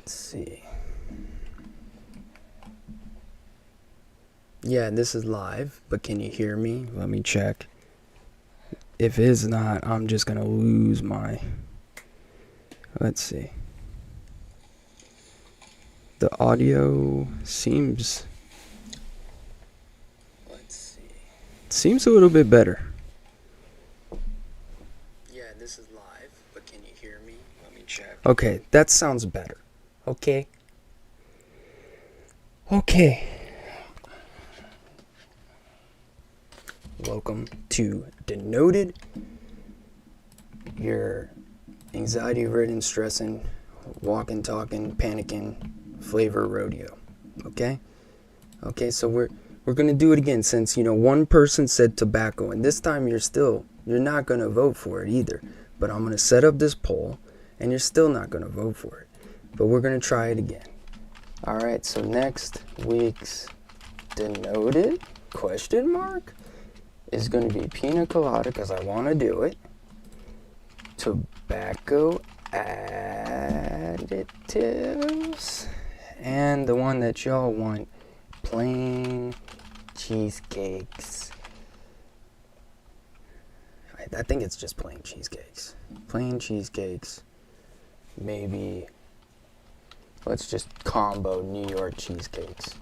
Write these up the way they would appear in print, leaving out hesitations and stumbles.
Let's see. Yeah, this is live, but can you hear me? Let me check. If it is not, I'm just gonna lose my... Let's see. The audio seems... Let's see. Seems a little bit better. Yeah, this is live, but can you hear me? Let me check. Okay, that sounds better. Okay. Welcome to Denoted, your anxiety-ridden, stressing, walking, talking, panicking flavor rodeo. Okay, so we're gonna do it again, since one person said tobacco, and this time you're not gonna vote for it either. But I'm gonna set up this poll, and you're still not gonna vote for it. But we're gonna try it again. All right. So next week's Denoted ? Is going to be pina colada, because I want to do it. Tobacco additives. And the one that y'all want, plain cheesecakes. I think it's just plain cheesecakes. Plain cheesecakes. Maybe, let's just combo New York cheesecakes.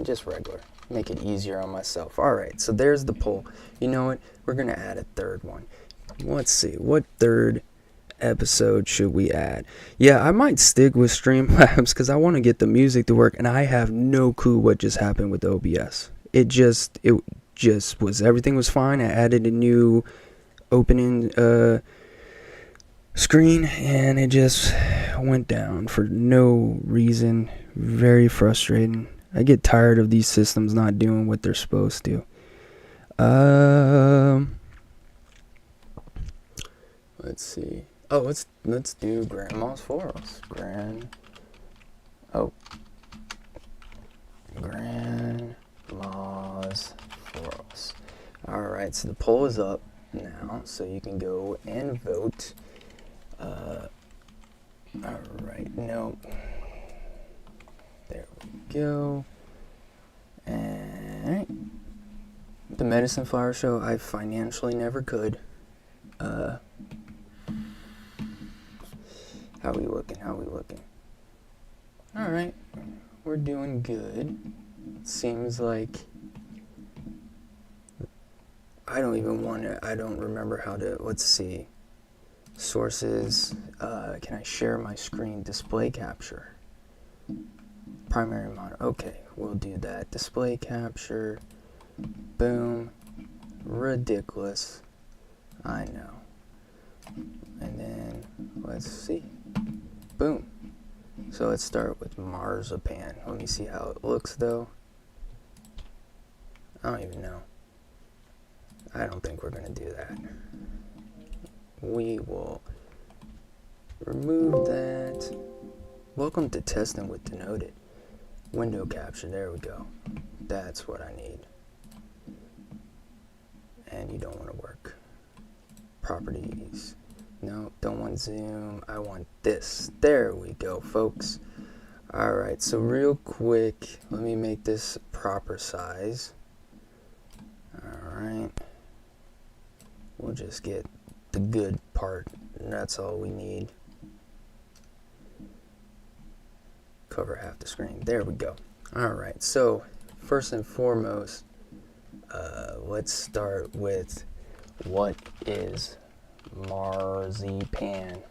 Just regular. Make it easier on myself. Alright, so there's the poll. You know what? We're going to add a third one. Let's see. What third episode should we add? Yeah, I might stick with Streamlabs because I want to get the music to work, and I have no clue what just happened with OBS. It just was, everything was fine. I added a new opening screen, and it just went down for no reason. Very frustrating. I get tired of these systems not doing what they're supposed to. Let's see. Oh, let's do Grandma's Florals. Grandma's Florals. All right, so the poll is up now, so you can go and vote. All right, no. There we go. And the Medicine Flower Show, I financially never could. How we looking? Alright, we're doing good. Seems like I don't remember how to, let's see. Sources, can I share my screen? Display capture. Primary monitor. Okay, we'll do that. Display capture. Boom. Ridiculous. I know. And then, let's see. Boom. So let's start with Marzipan. Let me see how it looks, though. I don't even know. I don't think we're going to do that. We will remove that. Welcome to Testing with Denoted. Window capture, there we go. That's what I need. And you don't want to work. Properties. No, don't want zoom. I want this. There we go, folks. Alright, so real quick, let me make this proper size. Alright. We'll just get the good part. That's all we need. Cover half the screen. There we go. Alright, so first and foremost, let's start with what is Marzipan.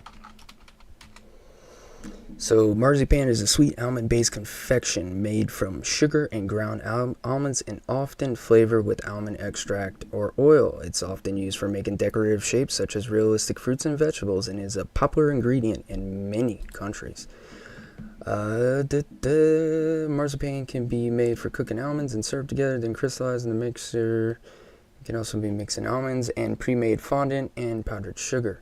So Marzipan is a sweet almond-based confection made from sugar and ground almonds, and often flavored with almond extract or oil. It's often used for making decorative shapes such as realistic fruits and vegetables, and is a popular ingredient in many countries. Marzipan can be made for cooking almonds and served together, then crystallized in the mixer. It can also be mixed in almonds and pre-made fondant and powdered sugar.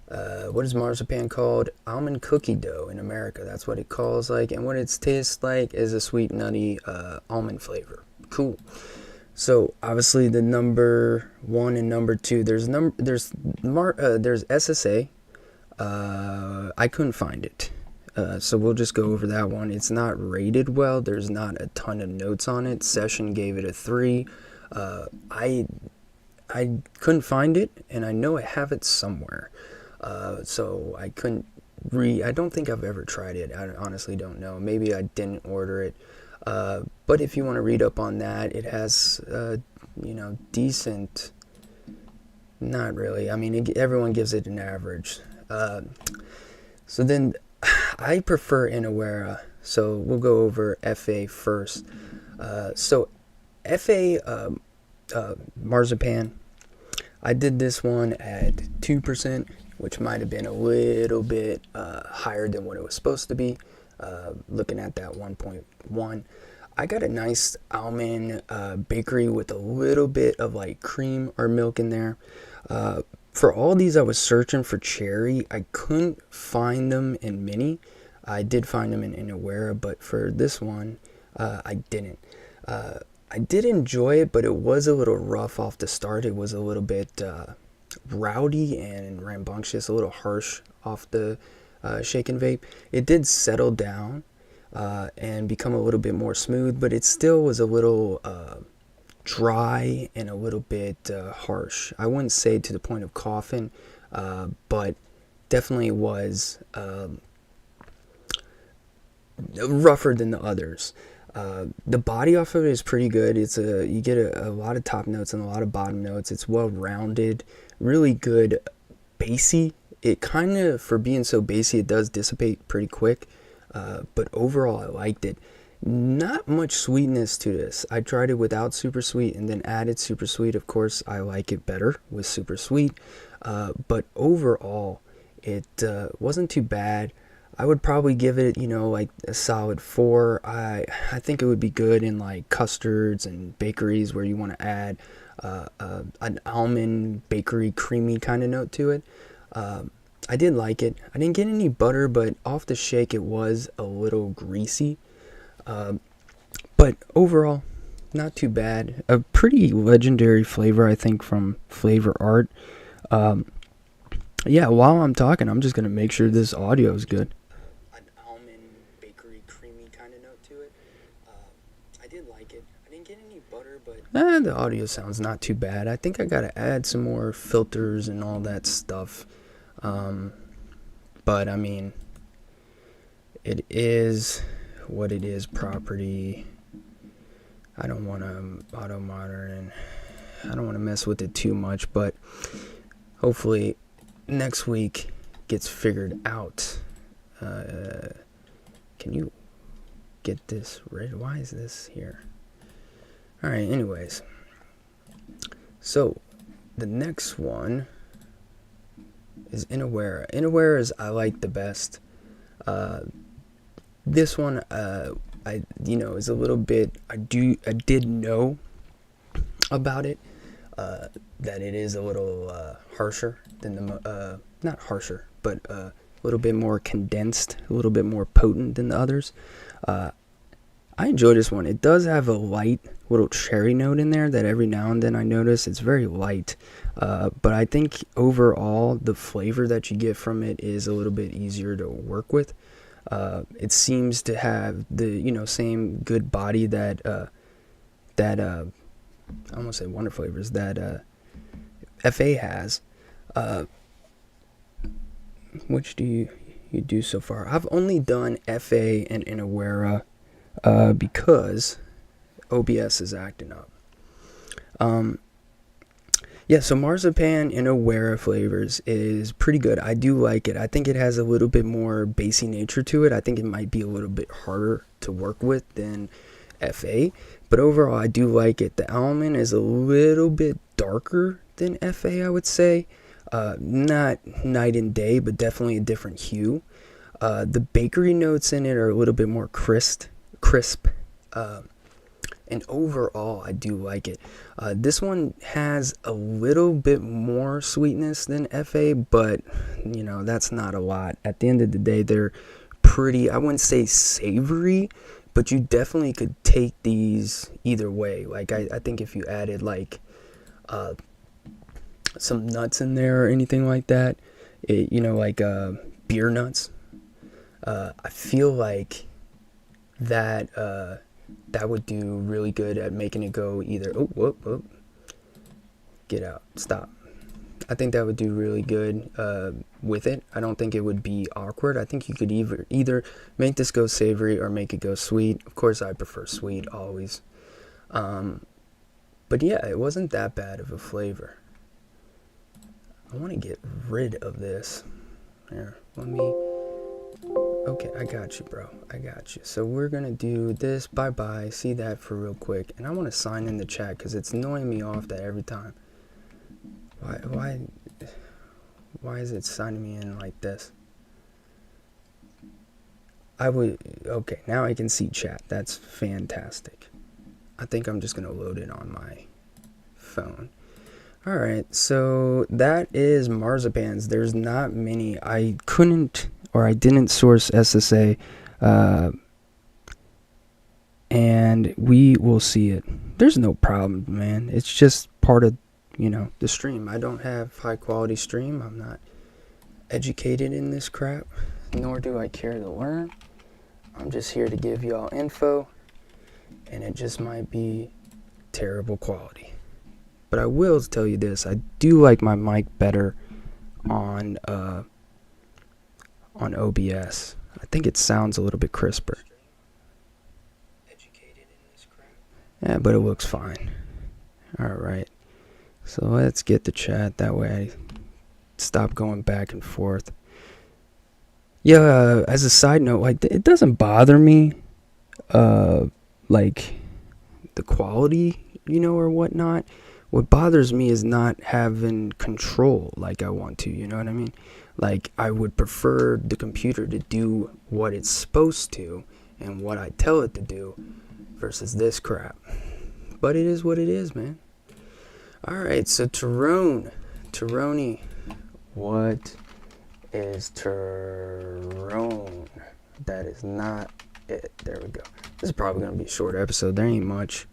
What is marzipan called? Almond cookie dough in America. That's what it calls like, and what it tastes like is a sweet, nutty almond flavor. Cool. So obviously the number one and number two. There's SSA. I couldn't find it. So we'll just go over that one. It's not rated well. There's not a ton of notes on it. Session gave it a 3. I couldn't find it, and I know I have it somewhere. So I couldn't I don't think I've ever tried it. I honestly don't know. Maybe I didn't order it. But if you want to read up on that, it has, decent. Not really. I mean, everyone gives it an average. So then, I prefer Inawera. So we'll go over FA first. So FA Marzipan. I did this one at 2%, which might have been a little bit higher than what it was supposed to be. Looking at that 1.1. I got a nice almond bakery with a little bit of like cream or milk in there. For all these, I was searching for cherry. I couldn't find them in mini. I did find them in Inawera, but for this one, I didn't. I did enjoy it, but it was a little rough off the start. It was a little bit rowdy and rambunctious, a little harsh off the shake and vape. It did settle down and become a little bit more smooth, but it still was a little dry and a little bit harsh. I wouldn't say to the point of coughing, but definitely was rougher than the others. The body off of it is pretty good. You get a lot of top notes and a lot of bottom notes. It's well rounded, really good bassy. It kind of, for being so bassy, it does dissipate pretty quick. But overall, I liked it. Not much sweetness to this. I tried it without super sweet and then added super sweet. Of course, I like it better with super sweet. But overall, it wasn't too bad. I would probably give it, like a solid 4. I think it would be good in like custards and bakeries where you want to add an almond bakery creamy kind of note to it. I did like it. I didn't get any butter, but off the shake it was a little greasy. But overall, not too bad. A pretty legendary flavor, I think, from Flavor Art. Yeah, while I'm talking, I'm just going to make sure this audio is good. An almond bakery creamy kind of note to it. I did like it. I didn't get any butter, but the audio sounds not too bad. I think I got to add some more filters and all that stuff. But I mean, it is what it is. Property. I don't want to auto monitor and I don't want to mess with it too much, but hopefully next week gets figured out. Can you get this right? Why is this here? All right, anyways. So the next one is Inawera. Inawera is I like the best. This one is a little bit, I did know about it, that it is a little harsher than the not harsher, but a little bit more condensed, a little bit more potent than the others. I enjoy this one. It does have a light little cherry note in there that every now and then I notice. It's very light, but I think overall the flavor that you get from it is a little bit easier to work with. It seems to have the same good body that I almost say Wonder Flavors that FA has. Which do you do so far? I've only done FA and Inawera because OBS is acting up. So Marzipan Inawera flavors is pretty good. I do like it. I think it has a little bit more bassy nature to it. I think it might be a little bit harder to work with than FA, but overall I do like it. The almond is a little bit darker than FA, I would say. Not night and day, but definitely a different hue. The bakery notes in it are a little bit more crisp. And overall, I do like it. This one has a little bit more sweetness than FA, but, that's not a lot. At the end of the day, they're pretty, I wouldn't say savory, but you definitely could take these either way. Like, I think if you added, like, some nuts in there or anything like that, like beer nuts. I feel like that that would do really good at making it go either. Oh, whoop, whoop. Get out. Stop. I think that would do really good with it. I don't think it would be awkward. I think you could either make this go savory or make it go sweet. Of course, I prefer sweet always. But yeah, it wasn't that bad of a flavor. I want to get rid of this. Here, let me... Okay, I got you, bro. I got you. So we're going to do this. Bye-bye. See that for real quick. And I want to sign in the chat because it's annoying me off that every time. Why is it signing me in like this? Okay, now I can see chat. That's fantastic. I think I'm just going to load it on my phone. All right, so that is Marzipans. There's not many. I didn't source SSA, and we will see it. There's no problem, man. It's just part of, the stream. I don't have high quality stream. I'm not educated in this crap, nor do I care to learn. I'm just here to give y'all info, and it just might be terrible quality. But I will tell you this, I do like my mic better on OBS. I think it sounds a little bit crisper. Yeah, but it looks fine. Alright. So let's get the chat, that way I stop going back and forth. Yeah, as a side note, like, it doesn't bother me, like, the quality, or whatnot. What bothers me is not having control like I want to, you know what I mean? Like, I would prefer the computer to do what it's supposed to and what I tell it to do versus this crap. But it is what it is, man. Alright, so Torrone. What is Torrone? That is not it. There we go. This is probably going to be a short episode. There ain't much.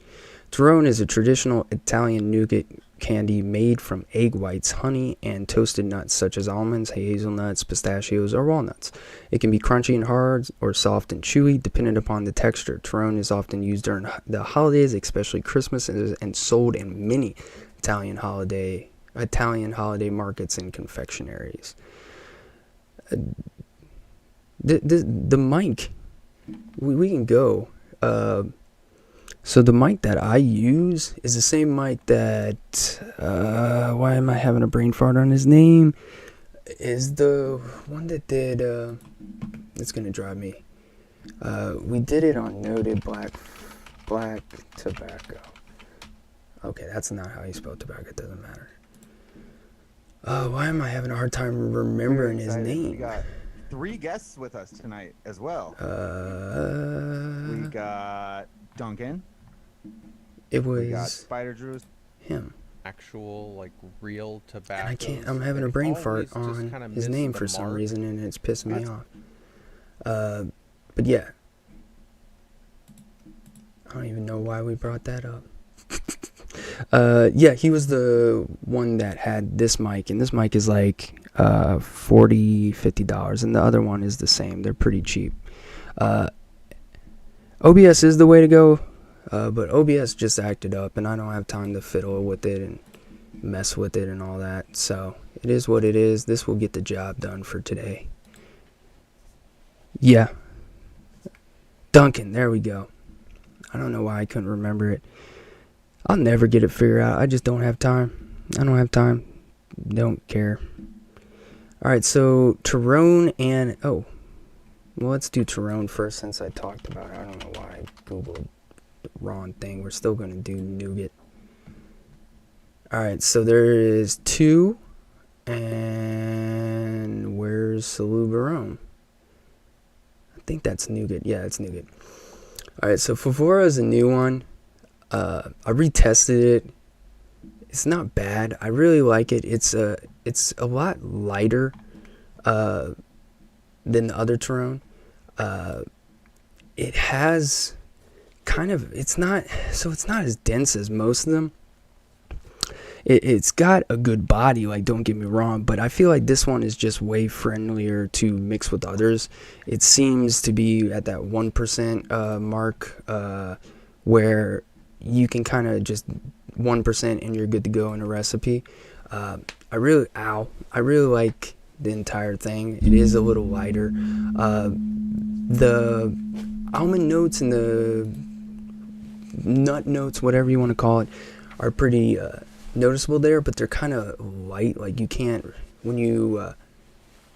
Torrone is a traditional Italian nougat candy made from egg whites, honey, and toasted nuts such as almonds, hazelnuts, pistachios, or walnuts. It can be crunchy and hard or soft and chewy, depending upon the texture. Torrone is often used during the holidays, especially Christmas, and sold in many Italian holiday markets and confectionaries. The mic, we can go. So the mic that I use is the same mic that, why am I having a brain fart on his name? Is the one that did, it's going to drive me. We did it on Noted Black Tobacco. Okay, that's not how you spell tobacco, it doesn't matter. Why am I having a hard time remembering his name? We got 3 guests with us tonight as well. We got Duncan. We got Spider Drew's. Him. Actual, like, real tobacco. And I can't, I'm having a brain fart on his name for some reason, and it's pissing me off. But yeah. I don't even know why we brought that up. Yeah, he was the one that had this mic, and this mic is like $40-$50, and the other one is the same. They're pretty cheap. OBS is the way to go, but OBS just acted up, and I don't have time to fiddle with it and mess with it and all that. So it is what it is. This will get the job done for today. Yeah, Duncan, there we go. I don't know why I couldn't remember it. I'll never get it figured out. I just don't have time. I don't have time. Don't care. Alright, so Torrone and... Oh. Well, let's do Torrone first since I talked about it. I don't know why I googled the wrong thing. We're still going to do Nougat. Alright, so there is 2. And where's Salubarone? I think that's Nougat. Yeah, it's Nougat. Alright, so Favora is a new one. I retested it. It's not bad. I really like it. It's a lot lighter than the other Torrone. It has kind of, it's not as dense as most of them. it's got a good body, like, don't get me wrong, but I feel like this one is just way friendlier to mix with others. It seems to be at that 1% mark, where you can kind of just 1% and you're good to go in a recipe. I really like the entire thing. It is a little lighter. The almond notes and the nut notes, whatever you want to call it, are pretty noticeable there, but they're kind of light. Like, you can't, when you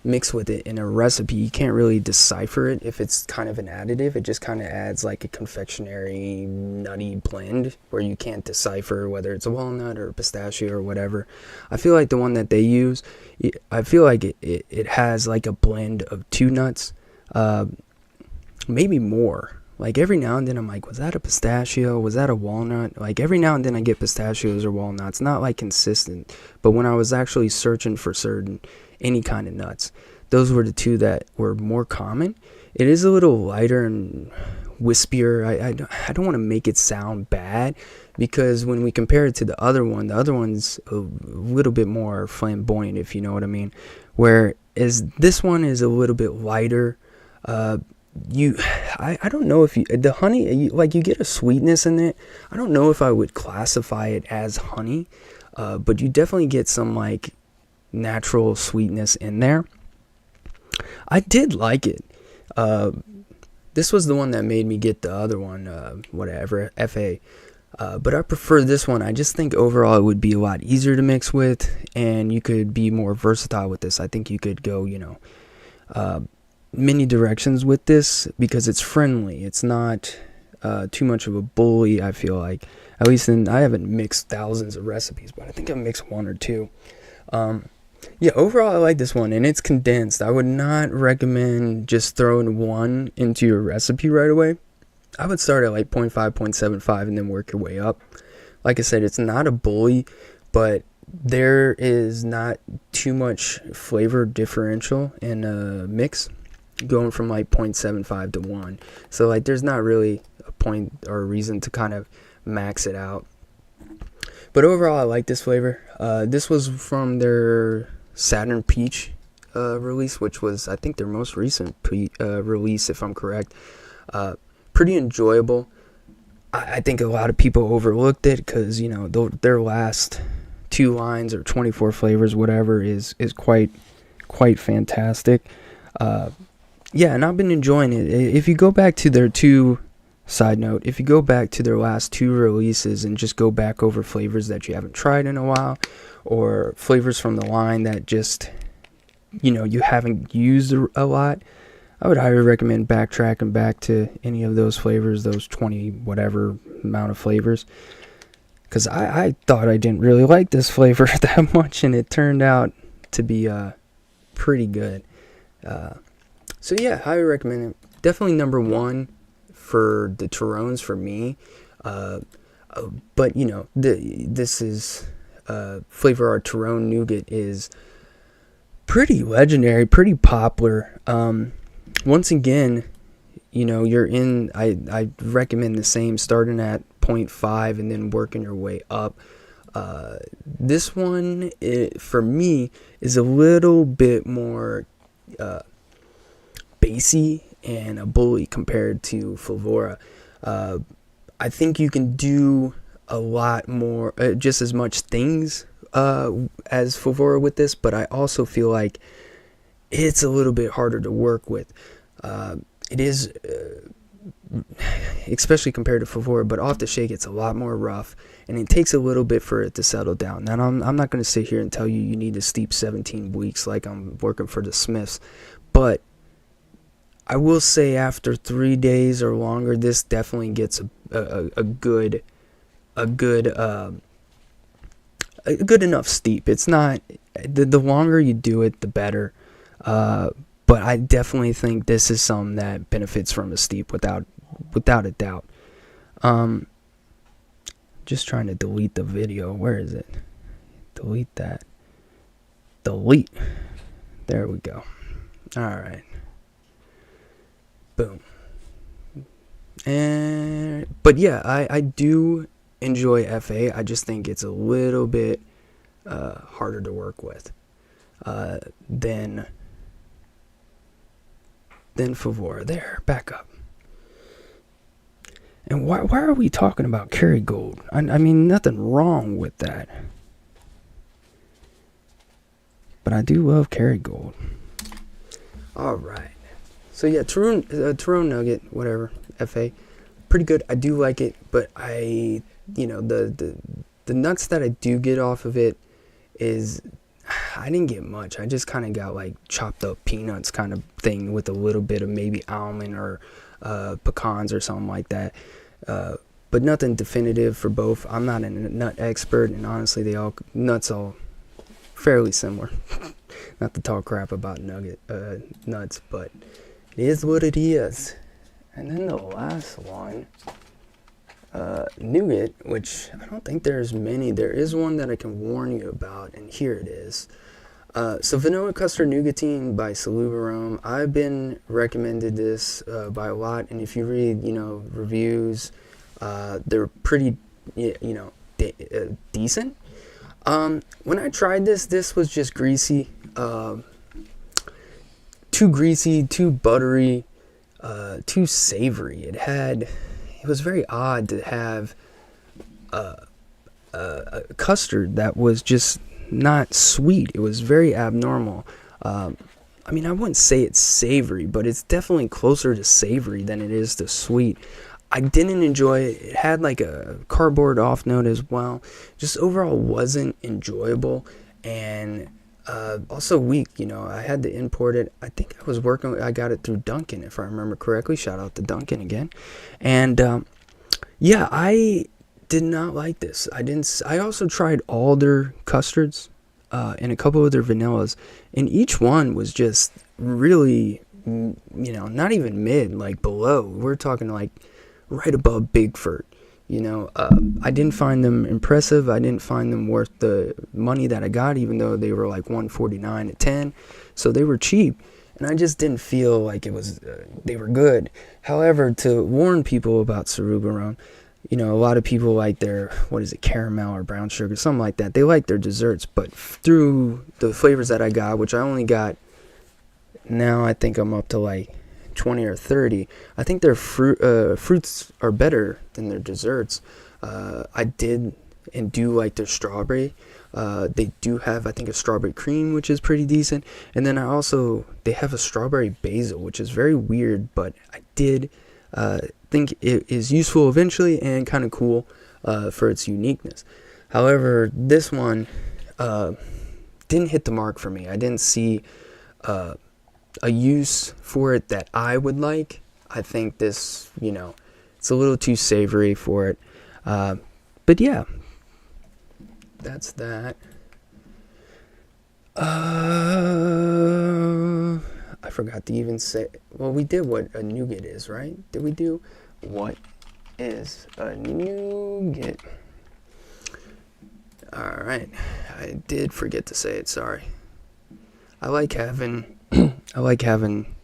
mix with it in a recipe, you can't really decipher it if it's kind of an additive. It just kind of adds like a confectionery nutty blend where you can't decipher whether it's a walnut or a pistachio or whatever. I feel like the one that they use, I feel like it has like a blend of two nuts, maybe more. Like, every now and then I'm like, was that a pistachio? Was that a walnut? Like, every now and then I get pistachios or walnuts. Not like consistent, but when I was actually searching for any kind of nuts, those were the two that were more common. It is a little lighter and wispier. I don't want to make it sound bad, because when we compare it to the other one's a little bit more flamboyant, if you know what I mean. Whereas this one is a little bit lighter. I don't know if the honey, you get a sweetness in it. I don't know if I would classify it as honey, but you definitely get some like natural sweetness in there. I did like it. This was the one that made me get the other one, whatever, FA. But I prefer this one. I just think overall it would be a lot easier to mix with, and you could be more versatile with this. I think you could go, many directions with this, because it's friendly. It's not too much of a bully, I feel like. At least I haven't mixed thousands of recipes, but I think I've mixed one or two. Yeah, overall I like this one, and it's condensed. I would not recommend just throwing one into your recipe right away. I would start at like 0.5, 0.75 and then work your way up. Like I said, it's not a bully, but there is not too much flavor differential in a mix going from like 0.75 to 1. So like, there's not really a point or a reason to kind of max it out. But overall, I like this flavor. This was from their Saturn Peach release, which was, I think, their most recent release, if I'm correct. Pretty enjoyable. I think a lot of people overlooked it because, their last 2 lines or 24 flavors, whatever, is quite fantastic. Yeah, and I've been enjoying it. If you go back to their side note, if you go back to their last 2 releases and just go back over flavors that you haven't tried in a while, or flavors from the line that just, you haven't used a lot, I would highly recommend backtracking back to any of those flavors, those 20 whatever amount of flavors. Because I thought I didn't really like this flavor that much, and it turned out to be pretty good. So yeah, highly recommend it. Definitely number 1 for the Torrones for me. But this is Flavor Art Torrone Nougat is pretty legendary, pretty popular. Once again, you're in, I recommend the same, starting at 0.5 and then working your way up. This one, for me, is a little bit more bassy and a bully compared to Flavora. I think you can do a lot more, just as much things as Flavora with this, but I also feel like it's a little bit harder to work with. It is, especially compared to Flavora, but off the shake it's a lot more rough, and it takes a little bit for it to settle down. Now, I'm not going to sit here and tell you need to steep 17 weeks like I'm working for the Smiths, but I will say after 3 days or longer, this definitely gets a good enough steep. It's not, the longer you do it, the better. But I definitely think this is something that benefits from a steep without a doubt. Just trying to delete the video. Where is it? Delete that. Delete. There we go. All right. Boom. But yeah, I do enjoy FA. I just think it's a little bit harder to work with than Favora. There, back up. And why are we talking about Kerrygold? I mean, nothing wrong with that. But I do love Kerrygold. All right. So yeah, Torrone Nugget, whatever, FA, pretty good. I do like it, but the nuts that I do get off of it is, I didn't get much. I just kind of got like chopped up peanuts kind of thing with a little bit of maybe almond or pecans or something like that. But nothing definitive for both. I'm not a nut expert, and honestly, nuts all fairly similar. Not to talk crap about nuts, but it is what it is. And then the last one, Nougat, which I don't think there's many. There is one that I can warn you about, and here it is. So Vanilla Custard Nougatine by Salubarome. I've been recommended this by a lot, and if you read, reviews, they're pretty, decent. When I tried this was just greasy. Too greasy, too buttery, too savory. It was very odd to have a custard that was just not sweet. It was very abnormal. I wouldn't say it's savory, but it's definitely closer to savory than it is to sweet. I didn't enjoy it. It had like a cardboard off note as well. Just overall wasn't enjoyable, and also weak. I had to import it. I think I got it through Dunkin', if I remember correctly. Shout out to Dunkin' again. And I did not like this. I also tried all their custards and a couple of their vanillas, and each one was just really, not even mid, like below. We're talking like right above Bigford. I didn't find them impressive. I didn't find them worth the money that I got, even though they were like $149 at 10, so they were cheap, and I just didn't feel like it was they were good. However, to warn people about Salubarome, a lot of people like their, caramel or brown sugar, something like that. They like their desserts, but through the flavors that I got, which I only got, now I think I'm up to like 20 or 30. I think their fruits are better than their desserts. I did and do like their strawberry. They do have, I think, a strawberry cream, which is pretty decent. And then they have a strawberry basil, which is very weird, but I did think it is useful eventually and kind of cool for its uniqueness. However, this one didn't hit the mark for me. I didn't see a use for it that I would like. I think this, it's a little too savory for it. But yeah, that's that. I forgot to even say, well, we did what a nougat is, right? Did we do what is a nougat? All right, I did forget to say it, sorry. I like having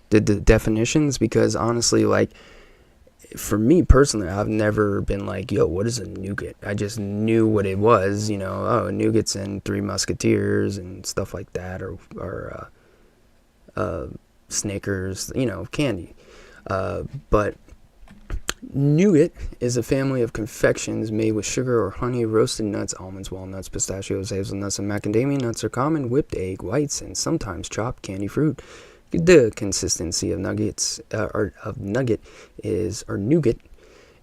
the definitions, because honestly, like, for me personally, I've never been like, yo, what is a nougat? I just knew what it was, nougat's in Three Musketeers and stuff like that, or Snickers, candy. But nougat is a family of confections made with sugar or honey, roasted nuts, almonds, walnuts, pistachios, hazelnuts, and macadamia nuts are common, whipped egg whites, and sometimes chopped candy fruit. The consistency of nougat is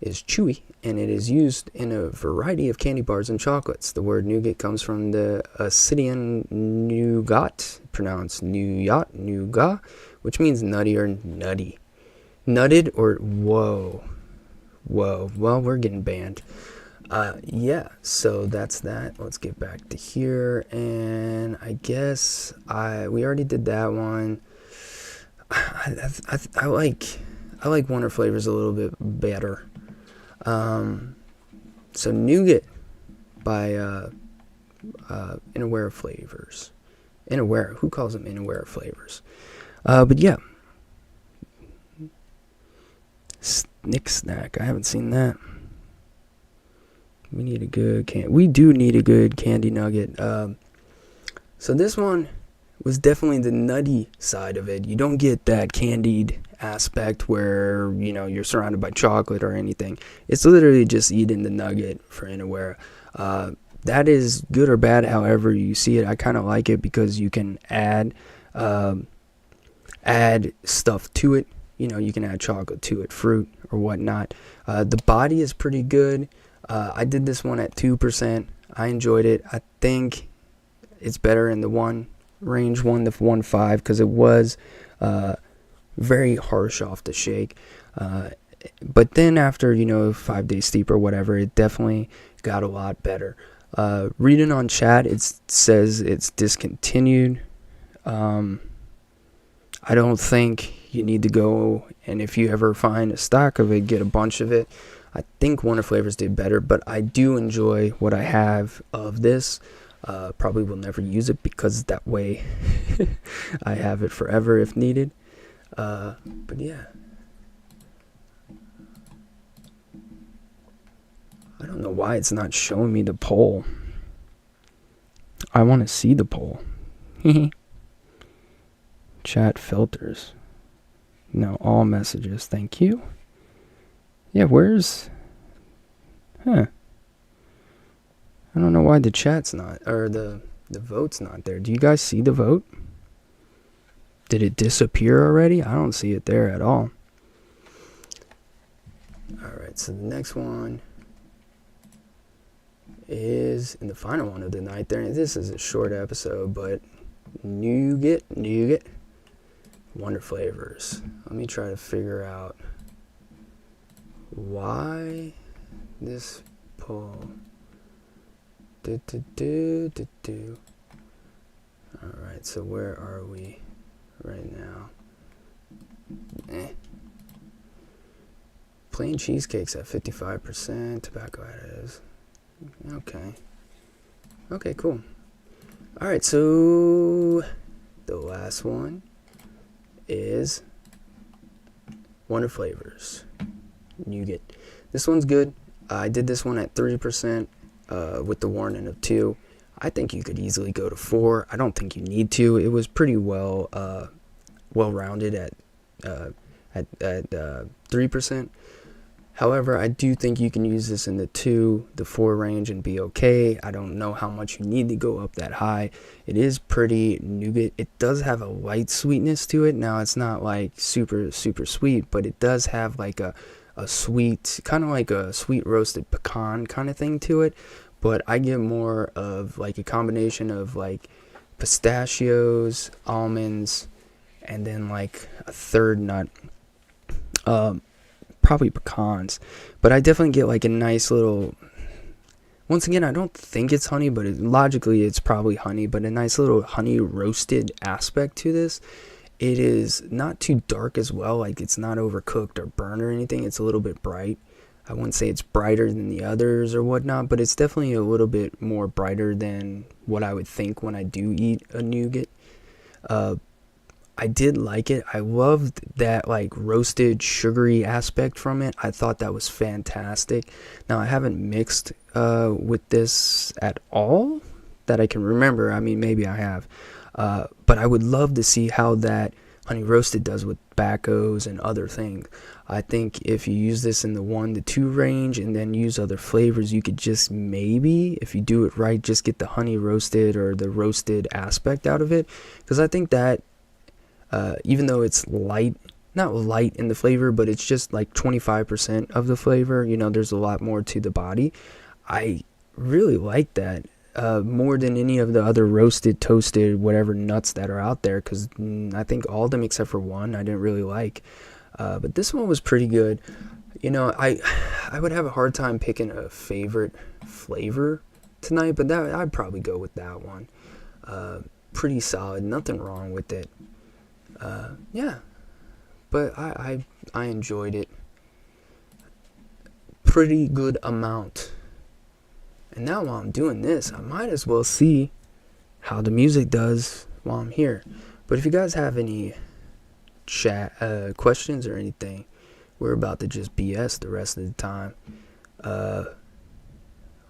chewy, and it is used in a variety of candy bars and chocolates. The word nougat comes from the Assyrian nougat, pronounced nougat, which means nutty or nutty. Nutted or whoa. Well, we're getting banned. Yeah, so that's that. Let's get back to here, and I guess we already did that one. I like Wonder Flavors a little bit better. So Nougat by Inaware Flavors. Inaware, who calls them Inaware Flavors? But yeah, Snick Snack. I haven't seen that. We do need a good candy nugget. So this one was definitely the nutty side of it. You don't get that candied aspect where, you're surrounded by chocolate or anything. It's literally just eating the nugget for Inawera. That is good or bad, however you see it. I kind of like it because you can add stuff to it. You can add chocolate to it, fruit or whatnot. The body is pretty good. I did this one at 2%. I enjoyed it. I think it's better in the 1 range, 1 to 1.5, because it was very harsh off the shake. But then after, 5 days steep or whatever, it definitely got a lot better. Reading on chat, it says it's discontinued. I don't think you need to go, and if you ever find a stock of it, get a bunch of it. I think Wonder Flavors did better, but I do enjoy what I have of this. Probably will never use it because that way I have it forever if needed. But yeah. I don't know why it's not showing me the poll. I want to see the poll. Chat filters. No, all messages. Thank you. Yeah, where's... I don't know why the chat's not, or the vote's not there. Do you guys see the vote? Did it disappear already? I don't see it there at all. Alright, so the next one is, in the final one of the night there, this is a short episode, but Nougat, Wonder Flavors. Let me try to figure out why this poll. Alright, so where are we right now? Plain cheesecake's at 55%, tobacco additives. Okay, cool. Alright, so the last one is Wonder Flavors Nougat. This one's good. I did this one at 3% with the warning of 2. I think you could easily go to 4. I don't think you need to. It was pretty well rounded at 3%. However, I do think you can use this in the 2, the 4 range and be okay. I don't know how much you need to go up that high. It is pretty nougat. It does have a light sweetness to it. Now, it's not like super, super sweet, but it does have like a sweet, kind of like a sweet roasted pecan kind of thing to it. But I get more of like a combination of like pistachios, almonds, and then like a third nut. Probably pecans, but I definitely get like a nice little, once again, I don't think it's honey, but logically it's probably honey, but a nice little honey roasted aspect to this. It is not too dark as well, like it's not overcooked or burnt or anything. It's a little bit bright. I wouldn't say it's brighter than the others or whatnot, but it's definitely a little bit more brighter than what I would think when I do eat a nougat. I did like it. I loved that like roasted sugary aspect from it. I thought that was fantastic. Now I haven't mixed with this at all that I can remember. I mean, maybe I have. But I would love to see how that honey roasted does with tobaccos and other things. I think if you use this in the 1 to 2 range and then use other flavors, you could just maybe, if you do it right, just get the honey roasted or the roasted aspect out of it. Because I think that even though it's light, not light in the flavor, but it's just like 25% of the flavor, there's a lot more to the body. I really like that more than any of the other roasted, toasted, whatever nuts that are out there, because I think all of them except for one I didn't really like. But this one was pretty good. I would have a hard time picking a favorite flavor tonight, but I'd probably go with that one. Pretty solid, nothing wrong with it. Yeah, but I enjoyed it. Pretty good amount. And now while I'm doing this, I might as well see how the music does while I'm here. But if you guys have any chat questions or anything, we're about to just BS the rest of the time.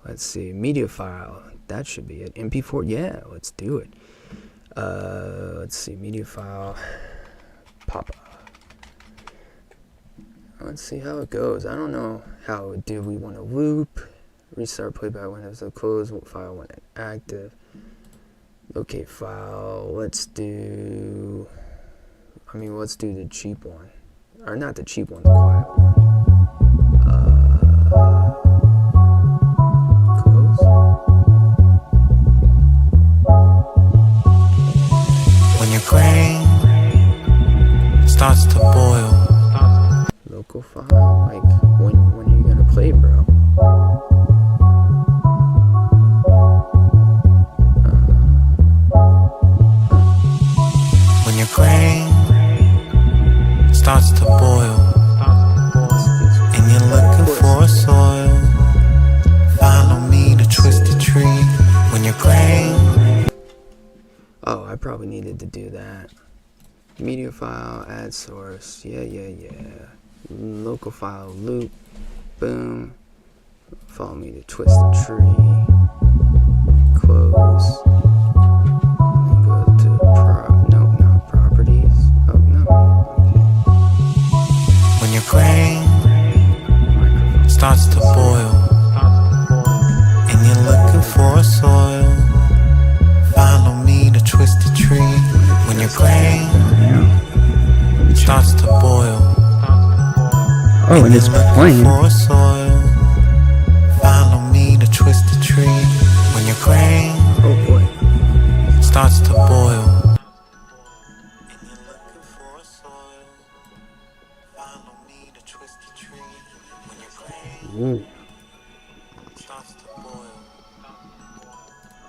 Let's see, media file. That should be it. MP4. Yeah, let's do it. Let's see, media file. Papa. Let's see how it goes. I don't know how. Do we want to loop? Restart playback Windows to close file when active. Locate file. Let's do. Let's do the cheap one, or not the cheap one, the quiet one. Close. When your grain starts to boil. Local file. Like when are you gonna play, bro? When your grain starts to boil and you're looking for a soil, follow me to Twisted Tree. When your grain. Oh, I probably needed to do that. Media file, add source. Yeah. Local file, loop. Boom. Follow me to Twisted Tree. Close. And go to not properties. Oh, no. Okay. When your grain starts to boil and you're looking for a soil, follow me to Twisted Tree. When your grain starts to boil and it's playing. For a soil, follow me to Twisted Tree. When your grain starts to boil and you're looking for a soil, follow me to Twisted Tree. When your grain starts to boil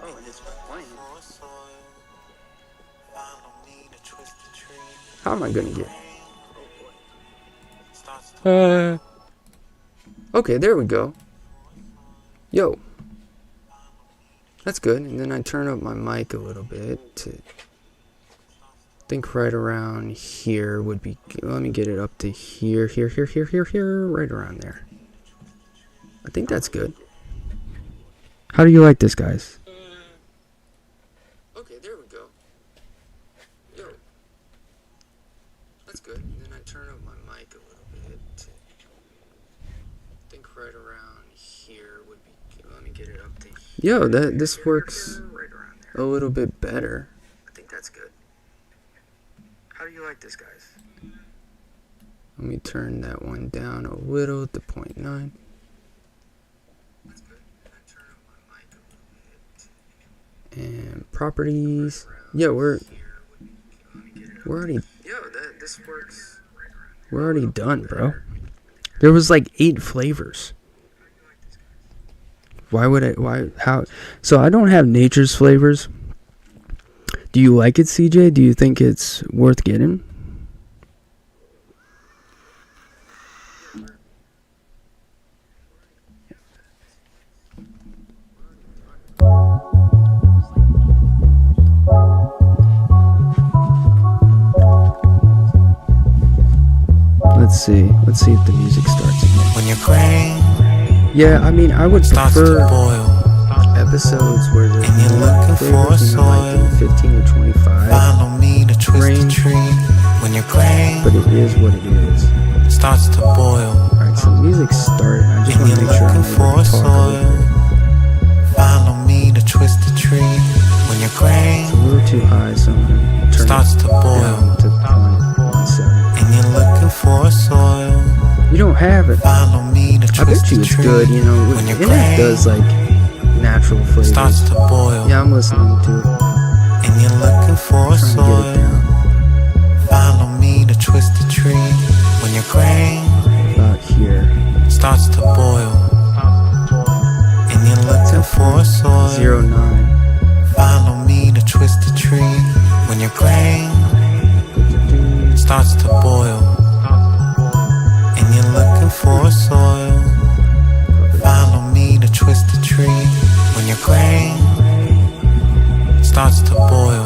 And it's playing. for a soil, follow me to Twisted Tree. How am I gonna get? Okay, there we go. Yo. That's good. And then I turn up my mic a little bit to think right around here would be. Let me get it up to here, right around there. I think that's good. How do you like this, guys? Okay, there we go. Yo. That's good. And then I turn up my mic a little bit to think right around here would be. Let me get it up to here. Yo, this works a little bit better. I think that's good. How do you like this, guys? Let me turn that one down a little to 0.9. That's good. And I turn up my mic a little bit. And properties. Yeah, we're already. This works. We're already done, bro. There was like 8 flavors. How? So I don't have nature's flavors. Do you like it, CJ? Do you think it's worth getting? Let's see if the music starts again. When your grain Yeah, I mean, I would starts to prefer boil episodes where there's and you're more looking for a flavors, like in soil, 15 to 25. follow me to Twisted Range. Tree. When your grain But it is what it is. starts to boil Alright, so the music's starting. I just and want to you're make sure I'm looking for able a to talk over soil, it. follow me to Twisted Tree. When your grain It's a little too high, so I'm going to turn starts to it boil down to 0.17. and you're looking for a soil, You don't have it. follow me to I bet Twisted you it's Tree. good, you know. When your And it grain does, like, natural flavors. starts to boil Yeah, I'm listening to it. and you're looking for a Trying to get it soil, down. follow me to Twisted Tree. When your grain About here. starts to boil and you're looking for a soil, 09. follow me to Twisted Tree. When your grain starts to boil and you're looking for a soil, follow me to Twisted Tree. When your grain starts to boil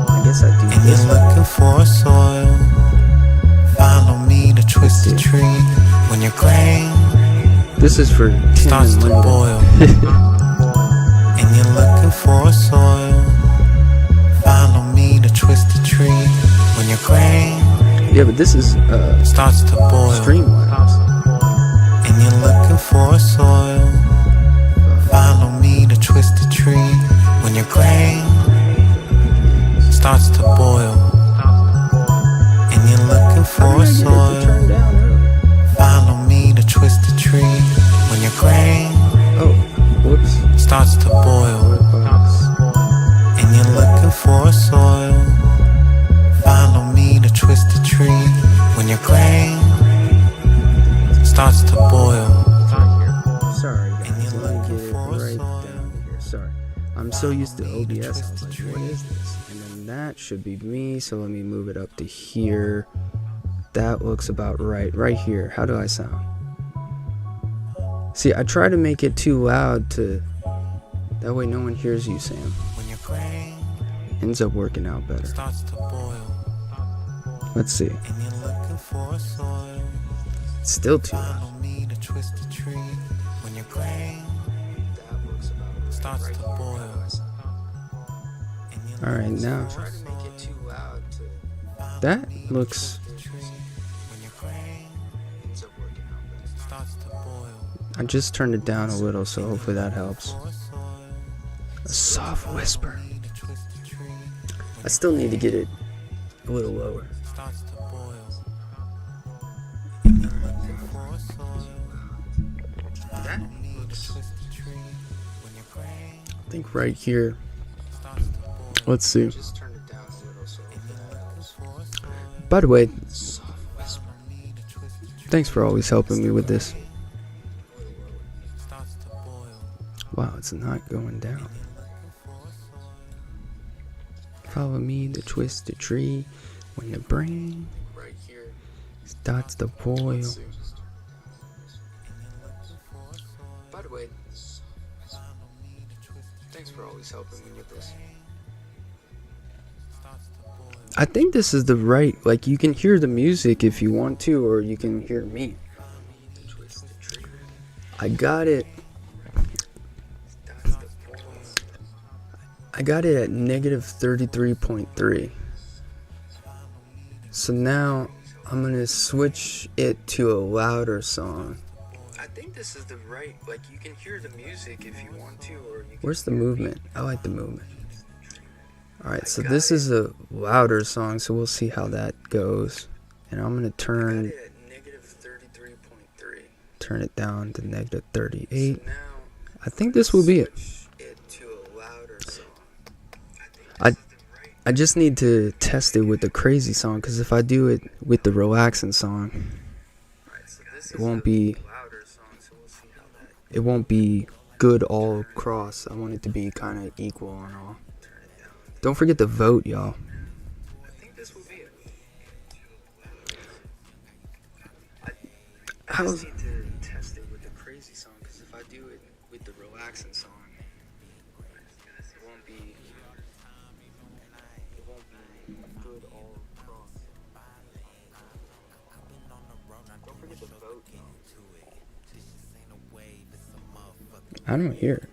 I guess I do and this you're one. looking for a soil, follow me to Twisted Tree. When your grain This is for Tim starts and to Linda. boil, and you're looking for soil. Follow me to twisted tree. When your grain Yeah, but this is starts to boil, Streamlabs. and you're looking for soil. Follow me to twisted tree. When your grain starts to boil, and you're looking How for did I get it to soil. turn down earlier? Follow me to twisted tree. When your grain Oh, whoops. starts to boil, Box. and you're looking for soil. Follow me to twisted tree. When your grain starts to boil, Sorry and guys, you're let me looking get it for right soil. down to here. Sorry. I'm so used to OBS, I was like, what is this? And then that should be me, so let me move it up to here. That looks about right. Right here. How do I sound? See, I try to make it too loud to... That way no one hears you, Sam. When your grain Ends up working out better. starts to boil, Let's see. and you're looking for soil. It's still too loud. Follow me to twisted tree. When your grain starts to boil, and you're Alright, looking now. for That looks... when your grain starts to boil. I just turned it down a little, so hopefully that helps. A soft whisper. I still need to get it a little lower. Starts to boil. That looks... I think right here. Let's see. By the way, thanks for always helping me with this. Wow, it's not going down. Follow me to twist the tree when the brain starts to boil. By the way, thanks for always helping me with this. I think this is the right, like you can hear the music if you want to, or you can hear me. I got it at negative 33.3. So now I'm gonna switch it to a louder song. I think this is the right, like you can hear the music if you want to, or you can. Where's the movement? I like the movement. Alright, so this is a louder song, so we'll see how that goes. And I'm gonna turn it down to negative 38. I think this will be it. I just need to test it with the crazy song, because if I do it with the relaxing song, it won't be good all across. I want it to be kind of equal and all. Don't forget to vote, y'all. I need to test it with the crazy song, because if I do it with the relaxing song, it won't be good all across. Don't forget to vote, y'all. I don't hear it.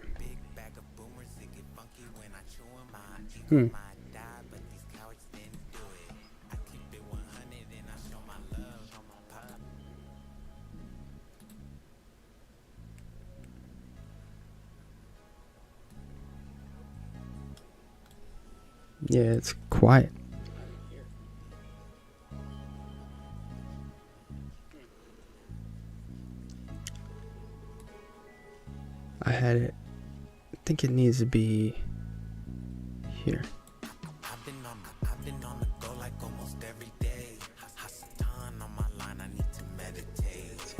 Yeah, it's quiet. I had it. I think it needs to be here. I've been on the go like almost every day. Hasatan on my line, I need to meditate.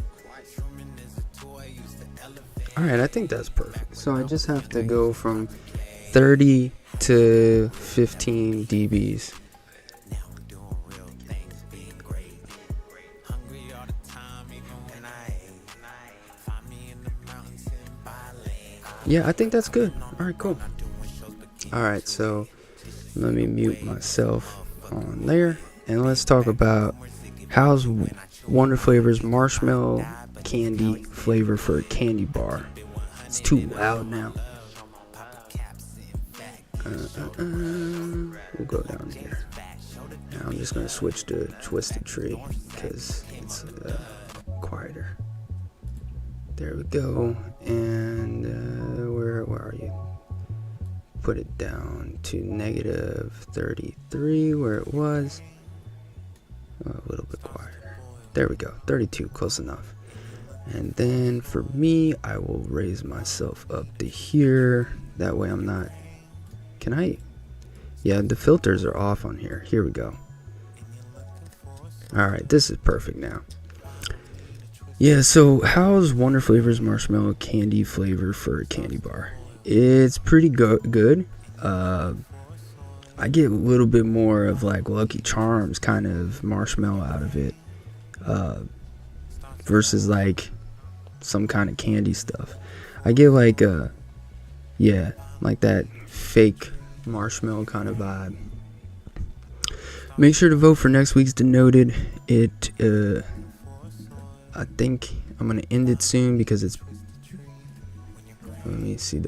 Truman is a toy, used to elevate. Alright, I think that's perfect. So I just have to go from 30 to 15 dBs. Now I'm doing real things, being great. Hungry all the time, even when I ate. Find me in the mountains in Bali. Yeah, I think that's good. Alright, cool. Alright, so let me mute myself on there. And let's talk about how's Wonder Flavors Marshmallow candy flavor for a candy bar. It's too loud now. We'll go down here. Now I'm just gonna switch to Twisted Tree because it's quieter. There we go. And where are you? Put it down to -33 where it was. Oh, a little bit quieter. There we go. 32, close enough. And then for me, I will raise myself up to here. That way I'm not... Can I... Yeah, the filters are off on here. Here we go. Alright, this is perfect now. Yeah, so how's Wonder Flavors Marshmallow Candy flavor for a candy bar? It's pretty good. I get a little bit more of like Lucky Charms kind of marshmallow out of it. Versus like some kind of candy stuff. I get like yeah, like that fake marshmallow kind of vibe. Make sure to vote for next week's Denoted. It I think I'm gonna end it soon because it's... Let me see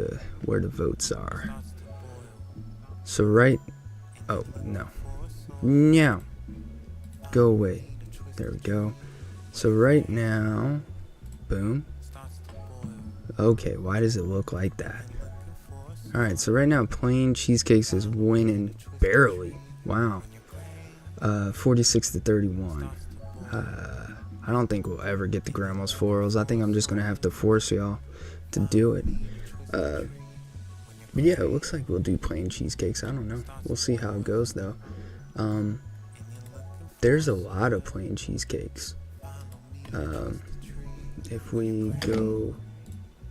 where the votes are. So oh no, go away. There we go. So right now, boom. Okay, why does it look like that? Alright, so right now Plain Cheesecakes is winning barely. Wow. 46-31. I don't think we'll ever get the Grandma's Florals. I think I'm just gonna have to force y'all to do it. But yeah, it looks like we'll do Plain Cheesecakes. I don't know. We'll see how it goes though. There's a lot of Plain Cheesecakes. If we go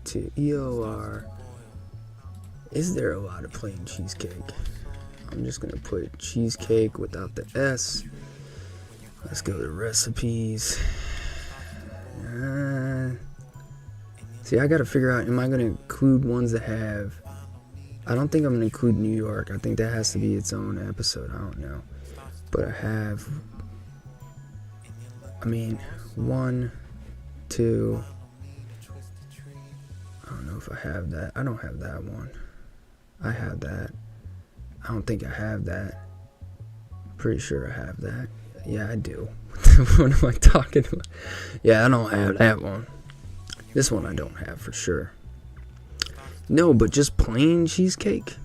to EOR, is there a lot of Plain Cheesecake? I'm just gonna put cheesecake without the S. Let's go to recipes. See, I gotta figure out, am I gonna include ones that have... I don't think I'm gonna include New York. I think that has to be its own episode. I don't know. But I have... I mean, 1, 2... I don't know if I have that. I don't have that one. I have that. I don't think I have that. Pretty sure I have that. Yeah, I do. What am I talking about? Yeah, I don't have that one. This one I don't have for sure. No, but just plain cheesecake.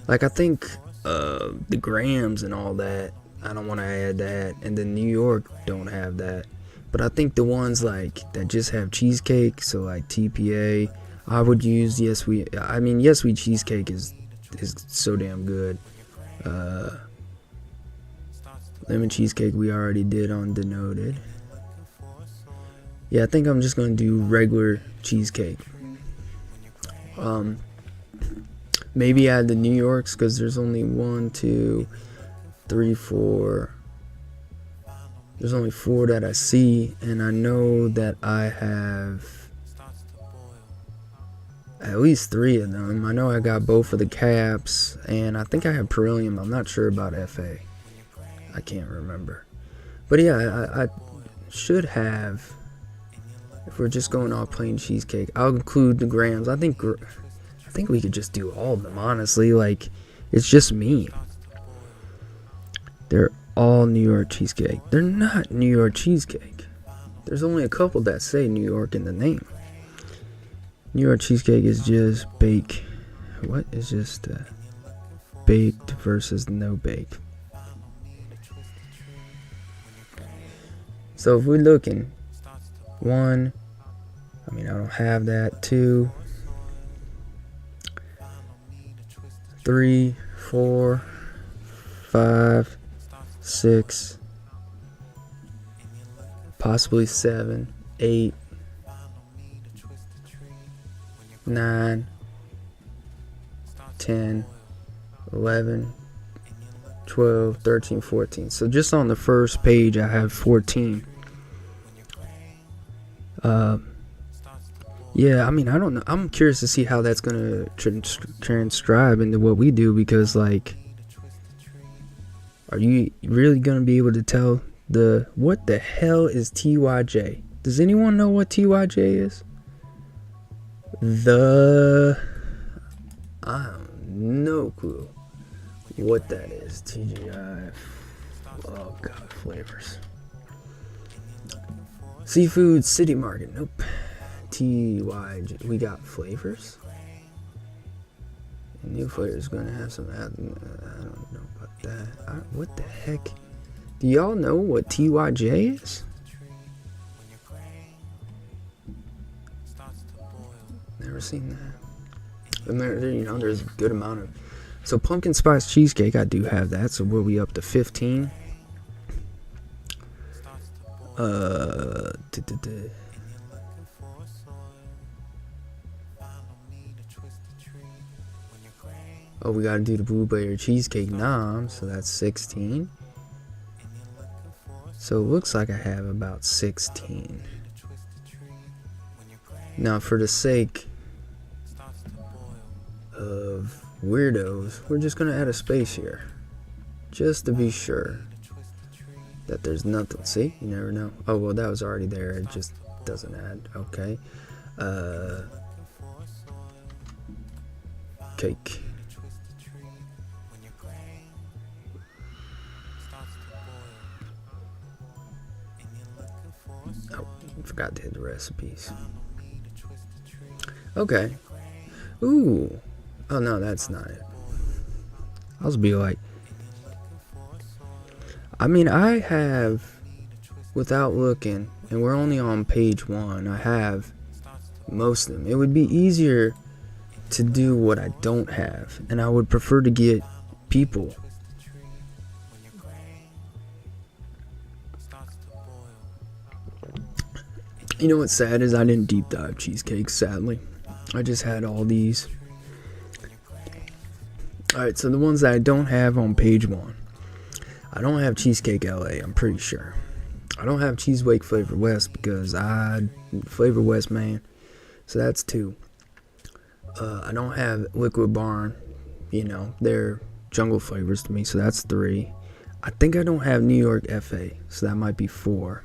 Like, I think the grams and all that, I don't want to add that. And then New York don't have that. But I think the ones like that just have cheesecake, so like TPA, I would use Yes Sweet Cheesecake is so damn good. Lemon cheesecake we already did on Denoted. Yeah, I think I'm just gonna do regular cheesecake. Maybe add the New Yorks because there's only 1, 2, 3, 4. There's only 4 that I see, and I know that I have at least 3 of them. I know I got both of the caps, and I think I have Perillium. I'm not sure about FA. I can't remember. But yeah, I should have, if we're just going all plain cheesecake, I'll include the grams. I think we could just do all of them, honestly. Like, it's just me. They're all New York cheesecake. They're not New York cheesecake. There's only a couple that say New York in the name. New York cheesecake is just bake. What is just baked versus no bake? So if we're looking, 1, I mean, I don't have that. 2, 3, 4, 5, 6, possibly 7, 8, 9, 10, 11, 12, 13, 14. So just on the first page I have 14. Yeah, I mean, I don't know. I'm curious to see how that's gonna transcribe into what we do, because like, are you really gonna be able to tell what the hell is TYJ? Does anyone know what TYJ is? I have no clue what that is. TGI. Oh god, flavors. Seafood City Market. Nope. TYJ. We got flavors. New flavors gonna have some. I don't know about that. What the heck? Do y'all know what TYJ is? Never seen that. And there, you know, there's a good amount of. So pumpkin spice cheesecake, I do have that. So we'll be up to 15. Oh, we gotta do the blueberry cheesecake nom, so that's 16. So it looks like I have about 16. Now, for the sake of weirdos, we're just gonna add a space here, just to be sure that there's nothing. See, you never know. Oh well, that was already there. It just doesn't add. Okay. Cake. Oh, forgot to hit the recipes. Okay. Ooh. Oh no, that's not it. I was be like, I mean, I have, without looking, and we're only on page 1, I have most of them. It would be easier to do what I don't have, and I would prefer to get people. You know what's sad is I didn't deep dive cheesecake, sadly. I just had all these. Alright, so the ones that I don't have on page 1. I don't have Cheesecake LA, I'm pretty sure. I don't have Cheesewake Flavor West because Flavor West, man. So that's 2. I don't have Liquid Barn. You know, they're jungle flavors to me, so that's 3. I think I don't have New York FA, so that might be 4.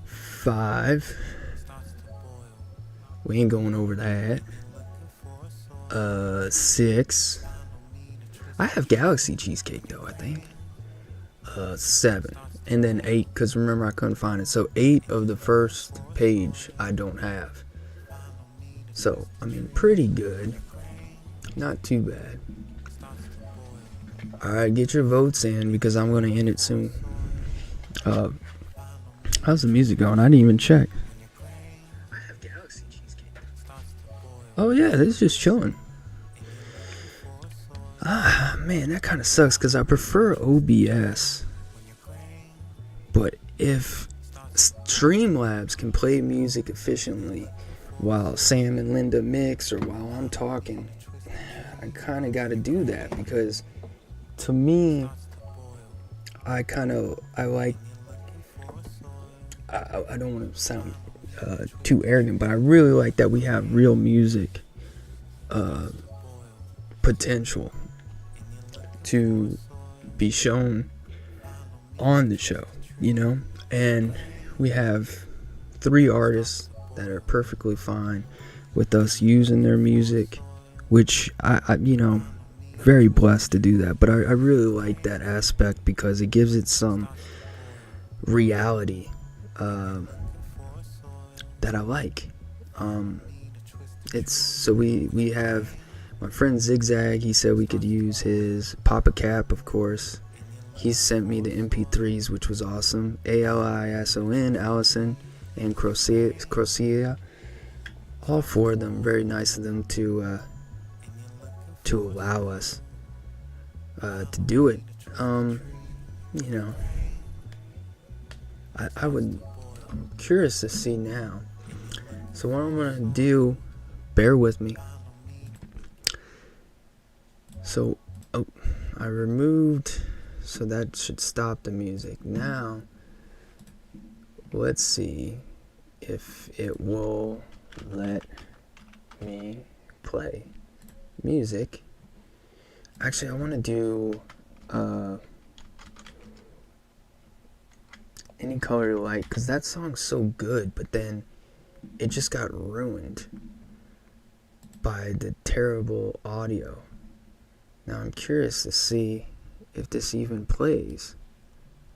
5. We ain't going over that. 6. I have Galaxy Cheesecake though, I think. 7. And then 8, because remember I couldn't find it. So 8 of the first page I don't have. So, I mean, pretty good. Not too bad. Alright, get your votes in because I'm going to end it soon. How's the music going? I didn't even check. I have Galaxy Cheesecake. Oh yeah, this is just chilling. Ah, man, that kind of sucks because I prefer OBS. But if Streamlabs can play music efficiently while Sam and Linda mix or while I'm talking, I kind of got to do that because to me, I don't want to sound too arrogant, but I really like that we have real music potential to be shown on the show, you know? And we have 3 artists that are perfectly fine with us using their music, which I you know, very blessed to do that. But I really like that aspect because it gives it some reality that I like. It's so we have my friend Zigzag. He said we could use his Papa Cap, of course. He sent me the MP3s, which was awesome. ALISON, Allison, and Crocea. All 4 of them. Very nice of them to allow us to do it. You know, I'm curious to see now. So what I'm gonna do, bear with me. So, I removed, so that should stop the music. Now, let's see if it will let me play music. Actually, I want to do Any Color You Like, because that song's so good, but then it just got ruined by the terrible audio. Now I'm curious to see if this even plays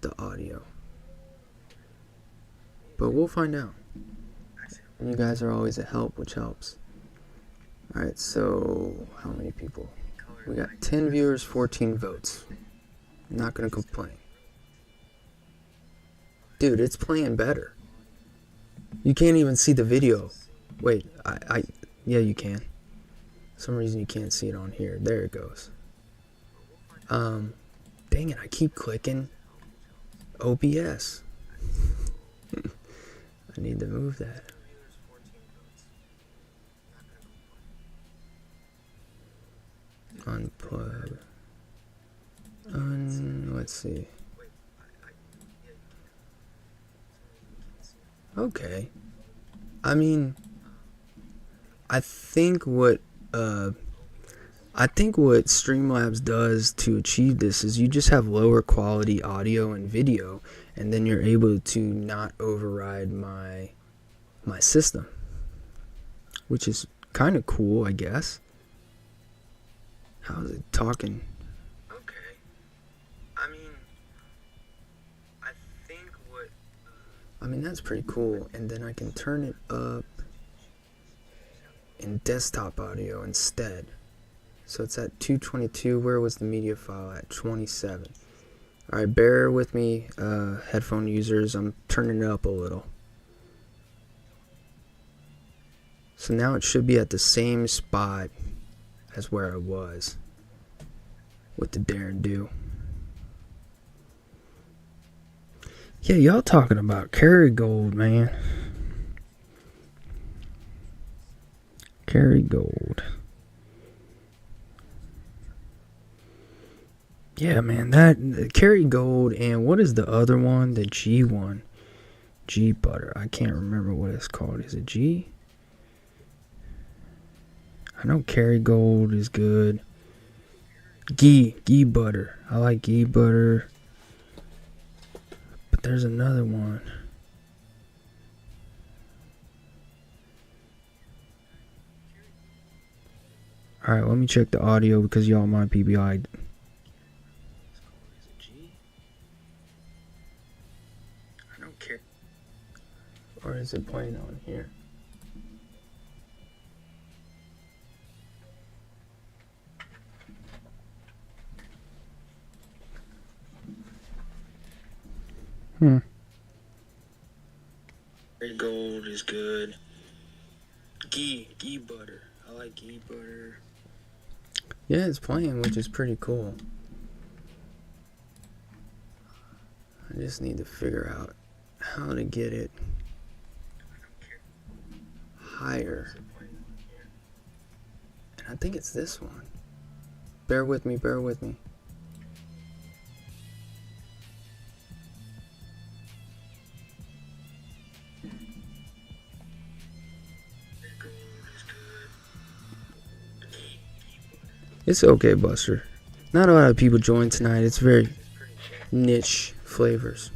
the audio, but we'll find out. And you guys are always a help, which helps. Alright, so how many people? We got 10 viewers, 14 votes. Not gonna complain. Dude, it's playing better. You can't even see the video. Wait, yeah, you can. For some reason you can't see it on here. There it goes. Dang it, I keep clicking OBS. I need to move that. Unplug. Let's see. Okay. I mean, I think what Streamlabs does to achieve this is you just have lower quality audio and video, and then you're able to not override my system, which is kind of cool, I guess. How's it talking? Okay. I mean, that's pretty cool. And then I can turn it up in desktop audio instead. So it's at 222. Where was the media file at? 27. Alright, bear with me, headphone users. I'm turning it up a little. So now it should be at the same spot as where I was with the Dare and Do. Yeah, y'all talking about Kerrygold, man. Kerrygold. Yeah, man, that Kerrygold, and what is the other one? The G one. G butter. I can't remember what it's called. Is it G? I know Kerrygold is good. Ghee butter. I like ghee butter. But there's another one. Alright, let me check the audio because y'all might be like. I don't care. Or is it playing on here? Gold is good. Ghee butter. I like ghee butter. Yeah, it's playing, which is pretty cool. I just need to figure out how to get it higher. And I think it's this one. Bear with me, bear with me. It's okay, Buster. Not a lot of people joined tonight. It's very niche flavors.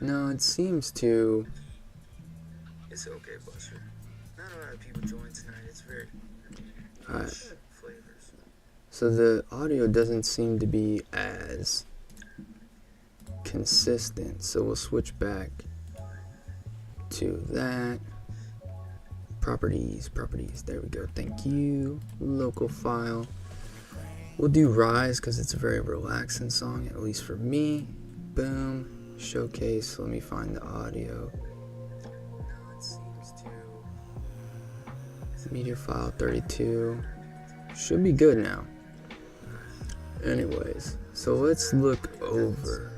No, it seems to. It's okay, Buster. Not a lot of people joined tonight. It's very. Alright. Flavors. So the audio doesn't seem to be as consistent. So we'll switch back to that. Properties. There we go. Thank you. Local file. We'll do Rise because it's a very relaxing song, at least for me. Boom. Showcase. Let me find the audio. Now it seems to. Media file 32. Should be good now. Anyways, so let's look over.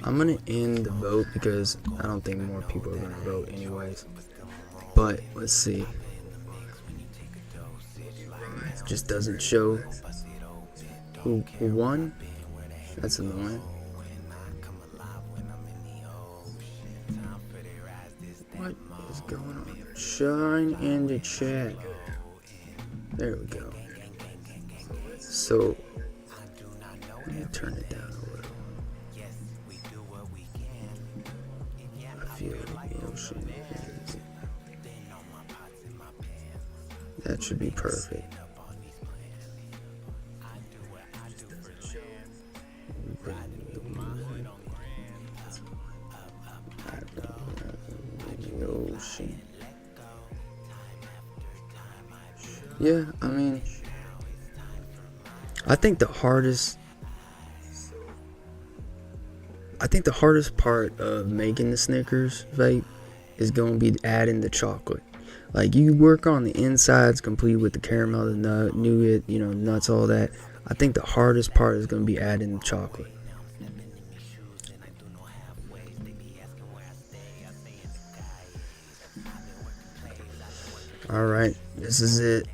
I'm gonna end the vote because I don't think more people are gonna vote anyways. But let's see. It just doesn't show who won. That's annoying. What is going on? Shine in the chat. There we go. So let me turn it down a little. I feel the ocean. That should be perfect. Ocean. Yeah, I mean, I think the hardest part of making the Snickers vape is going to be adding the chocolate. Like, you work on the insides complete with the caramel, the nut, nougat, nuts, all that. I think the hardest part is going to be adding the chocolate. Alright, this is it.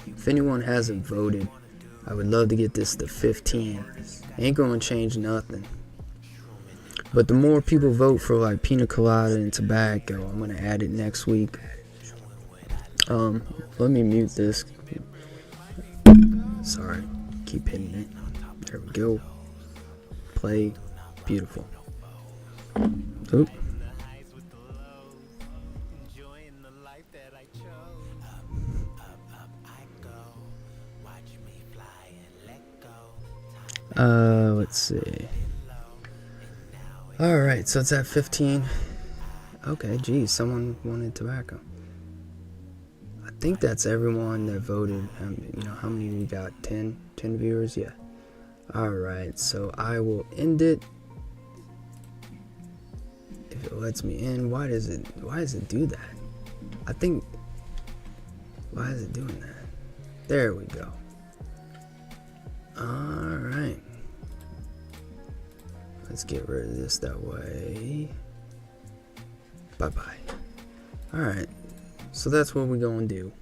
If anyone hasn't voted, I would love to get this to 15. Ain't gonna change nothing. But the more people vote for like pina colada and tobacco, I'm gonna add it next week. Let me mute this. Sorry, keep hitting it. There we go. Play. Beautiful. Oop. Let's see. Alright, so it's at 15. Okay, geez, someone wanted tobacco. I think that's everyone that voted. How many we got? 10 viewers? Yeah. Alright, so I will end it. If it lets me in, why does it do that? I think, why is it doing that? There we go. Alright. Let's get rid of this that way. Bye-bye. Alright. So that's what we're going to do.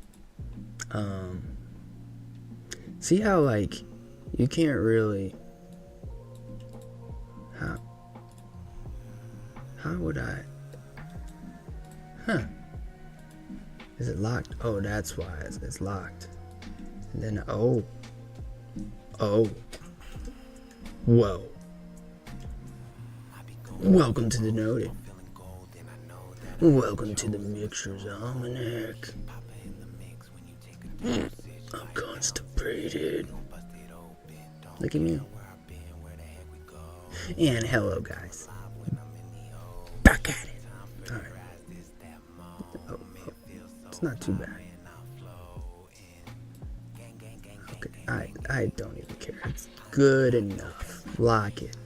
See how, like, you can't really... How would I... Huh. Is it locked? Oh, that's why it's locked. And then, oh. Whoa. Welcome to Denoted. Welcome to the Mixer's Almanac. I'm constipated. Look at me. And hello, guys. Back at it. Alright. Oh, it's not too bad. Okay, I don't even care. It's good enough. Lock it.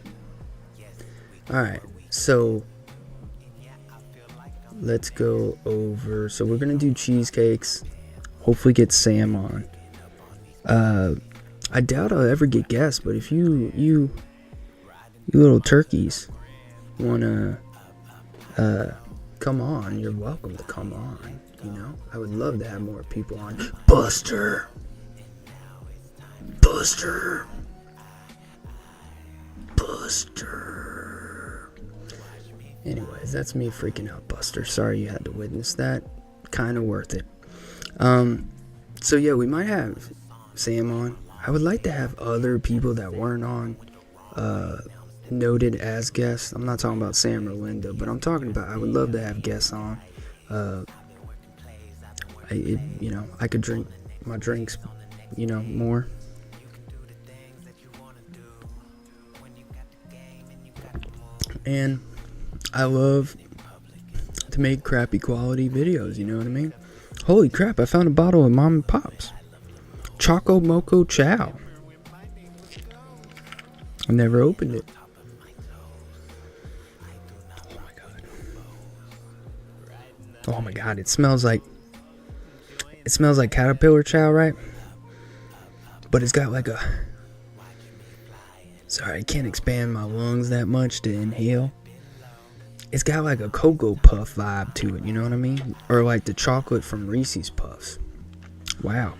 Alright, so let's go over. So we're gonna do cheesecakes. Hopefully get Sam on. I doubt I'll ever get guests, but if you little turkeys wanna come on, you're welcome to come on. I would love to have more people on. Buster. Anyways, that's me freaking out, Buster. Sorry you had to witness that. Kind of worth it. So yeah, we might have Sam on. I would like to have other people that weren't on noted as guests. I'm not talking about Sam or Linda, but I'm talking about, I would love to have guests on. I could drink my drinks, more. And I love to make crappy quality videos, you know what I mean? Holy crap, I found a bottle of Mom and Pop's Choco Moco Chow. I never opened it. Oh my god, it smells like caterpillar chow, right? But it's got like a Sorry, I can't expand my lungs that much to inhale. It's got like a Cocoa Puff vibe to it, you know what I mean? Or like the chocolate from Reese's Puffs. Wow.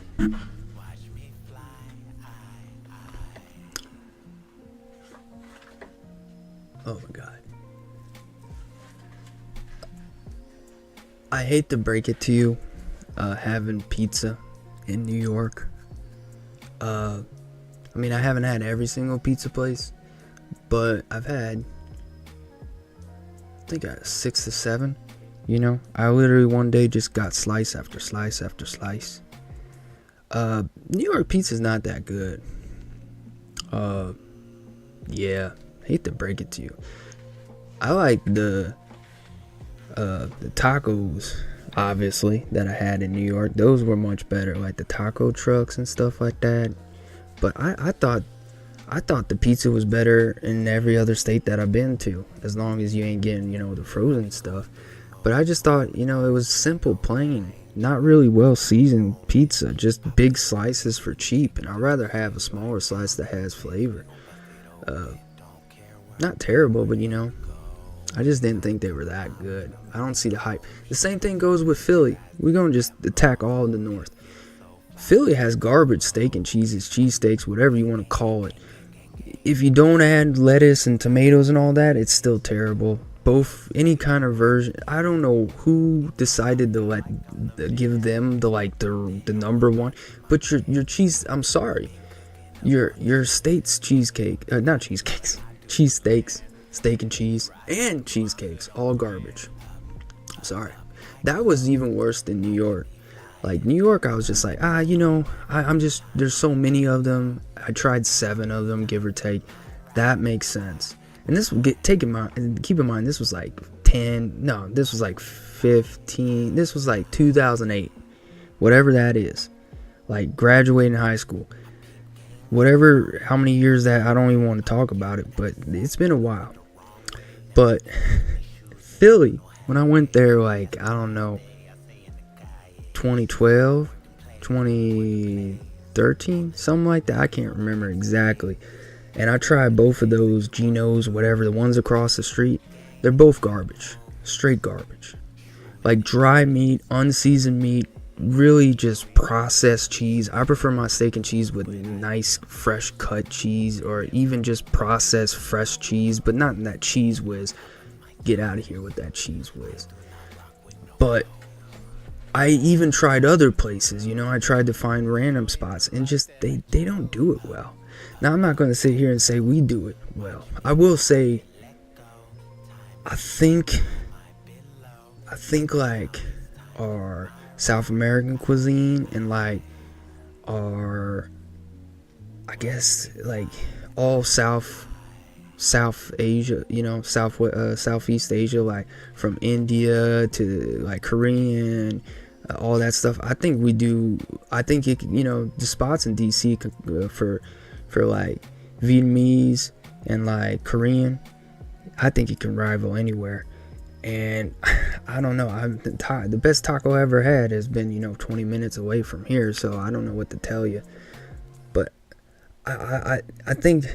Oh my god. I hate to break it to you, having pizza in New York. I mean, I haven't had every single pizza place, but I've had, I think, 6 to 7. You know, I literally one day just got slice after slice after slice. New York pizza's not that good. Yeah, hate to break it to you. I like the tacos, obviously, that I had in New York. Those were much better, like the taco trucks and stuff like that. But I thought the pizza was better in every other state that I've been to, as long as you ain't getting, you know, the frozen stuff. But I just thought, you know, it was simple, plain, not really well seasoned pizza, just big slices for cheap. And I'd rather have a smaller slice that has flavor. Not terrible, but you know, I just didn't think they were that good. I don't see the hype. The same thing goes with Philly. We're going to just attack all the North. Philly has garbage steak and cheeses, cheesesteaks, whatever you want to call it. If you don't add lettuce and tomatoes and all that, it's still terrible. Both, any kind of version. I don't know who decided to give them the number one. But your cheese, I'm sorry. Your state's cheesecake, not cheesecakes, cheesesteaks, steak and cheese, and cheesecakes, all garbage. I'm sorry. That was even worse than New York. Like New York, I was just like, you know, I'm just, there's so many of them. I tried 7 of them, give or take. That makes sense. And this keep in mind, this was like 10, no, this was like 15, this was like 2008, whatever that is, like graduating high school, whatever, how many years that, I don't even want to talk about it, but it's been a while. But Philly, when I went there, like, I don't know, 2012, 2013, something like that, I can't remember exactly. And I tried both of those Geno's, whatever, the ones across the street. They're both garbage. Straight garbage. Like dry meat, unseasoned meat, really just processed cheese. I prefer my steak and cheese with nice, fresh cut cheese, or even just processed fresh cheese, but not in that Cheese Whiz. Get out of here with that Cheese Whiz. But I even tried other places, you know, I tried to find random spots, and just, they don't do it well. Now, I'm not going to sit here and say we do it well. I will say, I think like our South American cuisine and like our, I guess, like all South Asia, you know, Southeast Asia, like from India to like Korean, all that stuff. I think we do. I think it, you know, the spots in DC for like Vietnamese and like Korean, I think it can rival anywhere. And I don't know, the best taco I ever had has been, you know, 20 minutes away from here, so I don't know what to tell you. But I think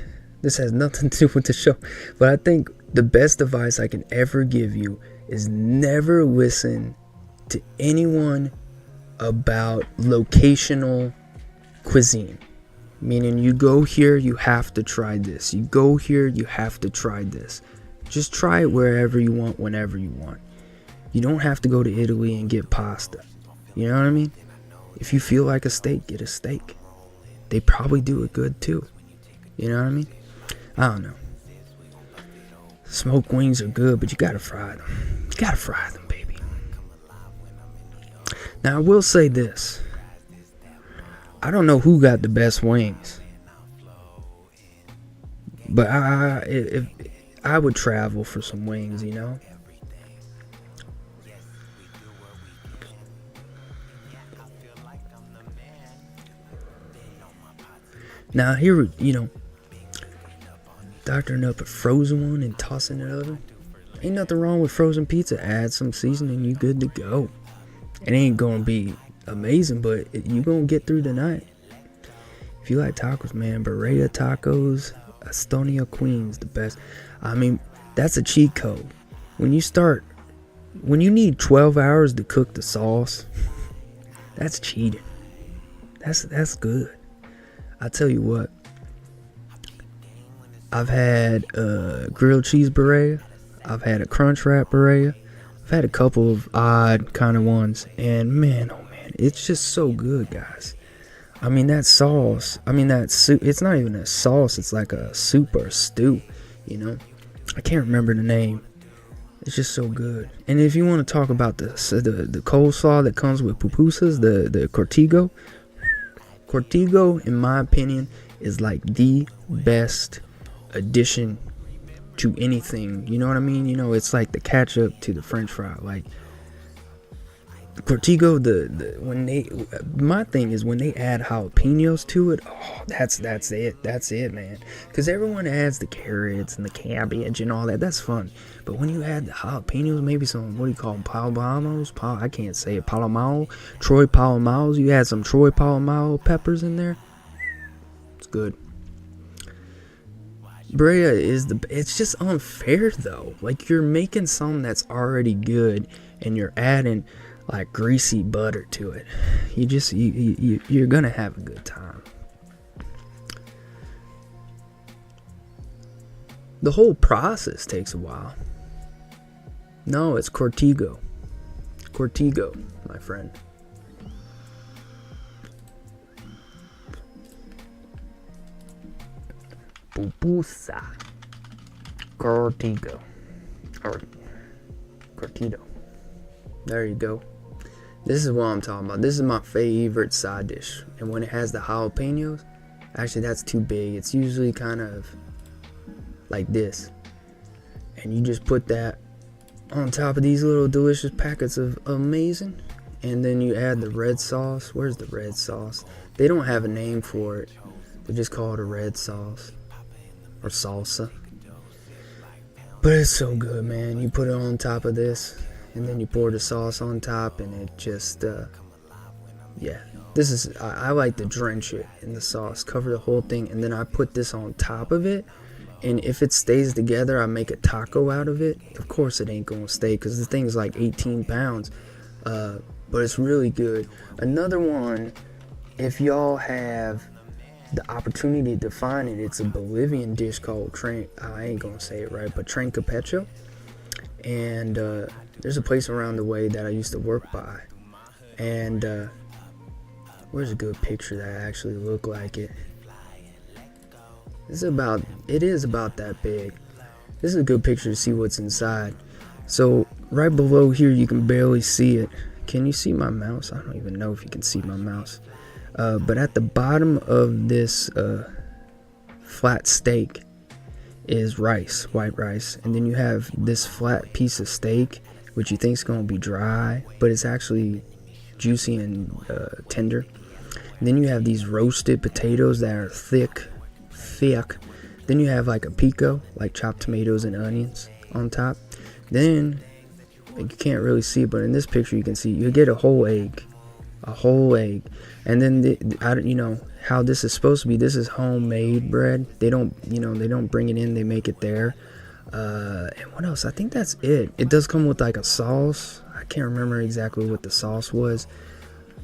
this has nothing to do with the show, but I think the best advice I can ever give you is never listen to anyone about locational cuisine. Meaning, you go here, you have to try this. You go here, you have to try this. Just try it wherever you want, whenever you want. You don't have to go to Italy and get pasta. You know what I mean? If you feel like a steak, get a steak. They probably do it good too. You know what I mean? I don't know. Smoked wings are good, but you gotta fry them. You gotta fry them, baby. Now, I will say this. I don't know who got the best wings, but if I would travel for some wings, you know. Now here, you know, doctoring up a frozen one and tossing it in the oven. Ain't nothing wrong with frozen pizza. Add some seasoning, you good to go. It ain't gonna be amazing, but you gonna get through the night. If you like tacos, man, burrito tacos, Estonia Queen's the best. I mean, that's a cheat code. When you need 12 hours to cook the sauce, that's cheating. That's good. I tell you what, I've had a grilled cheese beret, I've had a crunch wrap beret, I've had a couple of odd kind of ones, and man, oh man, it's just so good, guys. I mean, that sauce, that soup, it's not even a sauce, it's like a soup or a stew, you know? I can't remember the name. It's just so good. And if you want to talk about the coleslaw that comes with pupusas, the Cortigo, in my opinion, is like the best addition to anything. You know what I mean? You know, it's like the ketchup to the French fry. Like Cortigo, my thing is when they add jalapenos to it, oh, that's it, man. Because everyone adds the carrots and the cabbage and all that. That's fun. But when you add the jalapenos, maybe some, what do you call them, palomos? I can't say it. Troy Palomos. You add some Troy Palomalo peppers in there. It's good. Brea it's just unfair though. Like, you're making something that's already good and you're adding like greasy butter to it. You're gonna have a good time. The whole process takes a while. No, it's Cortigo, my friend. Pupusa. Cortigo. Or Cortido. There you go. This is what I'm talking about. This is my favorite side dish. And when it has the jalapenos, actually that's too big. It's usually kind of like this. And you just put that on top of these little delicious packets of amazing. And then you add the red sauce. Where's the red sauce? They don't have a name for it. They just call it a red sauce. Or salsa. But it's so good, man. You put it on top of this. And then you pour the sauce on top, and it just, yeah. This is, I like to drench it in the sauce, cover the whole thing, and then I put this on top of it. And if it stays together, I make a taco out of it. Of course, it ain't gonna stay because the thing's like 18 pounds. But it's really good. Another one, if y'all have the opportunity to find it, it's a Bolivian dish called I ain't gonna say it right, but Tranca Pecho. And there's a place around the way that I used to work by, and where's a good picture that actually looked like it? It is about that big. This is a good picture to see what's inside. So right below here, you can barely see it. Can you see my mouse? I don't even know if you can see my mouse. But at the bottom of this flat steak is rice, white rice, and then you have this flat piece of steak which you think is going to be dry, but it's actually juicy and tender. And then you have these roasted potatoes that are thick. Then you have like a pico, like chopped tomatoes and onions on top. Then you can't really see it, but in this picture you can see you get a whole egg, and then you know how this is supposed to be. This is homemade bread. They don't bring it in, they make it there. And what else? I think that's it. It does come with like a sauce. I can't remember exactly what the sauce was.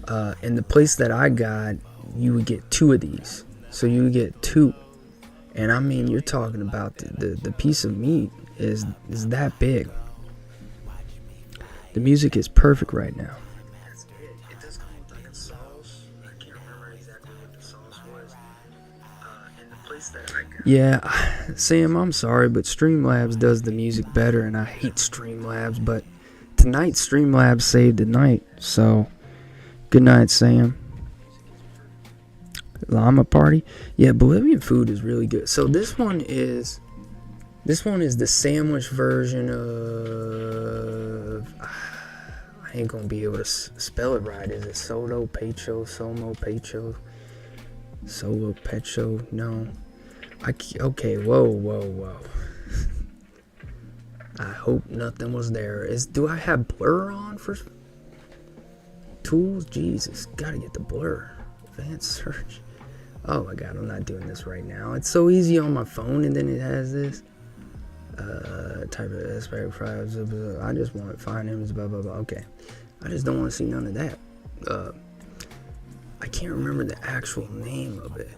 And the place that I got, you would get 2 of these. So you would get 2. And I mean, you're talking about the piece of meat is that big. The music is perfect right now. It does come with like a sauce. I can't remember exactly what the sauce was. And the place that I got. Yeah, Sam, I'm sorry, but Streamlabs does the music better, and I hate Streamlabs. But tonight, Streamlabs saved the night. So, good night, Sam. Llama party. Yeah, Bolivian food is really good. So this one is the sandwich version of. I ain't gonna be able to spell it right. Is it Solo Pecho? No. Okay. Whoa. I hope nothing was there. Do I have blur on for tools? Jesus, gotta get the blur. Advanced search. Oh my god, I'm not doing this right now. It's so easy on my phone, and then it has this. Type of aspect fries. I just want to find him. Blah blah blah. Okay, I just don't want to see none of that. I can't remember the actual name of it.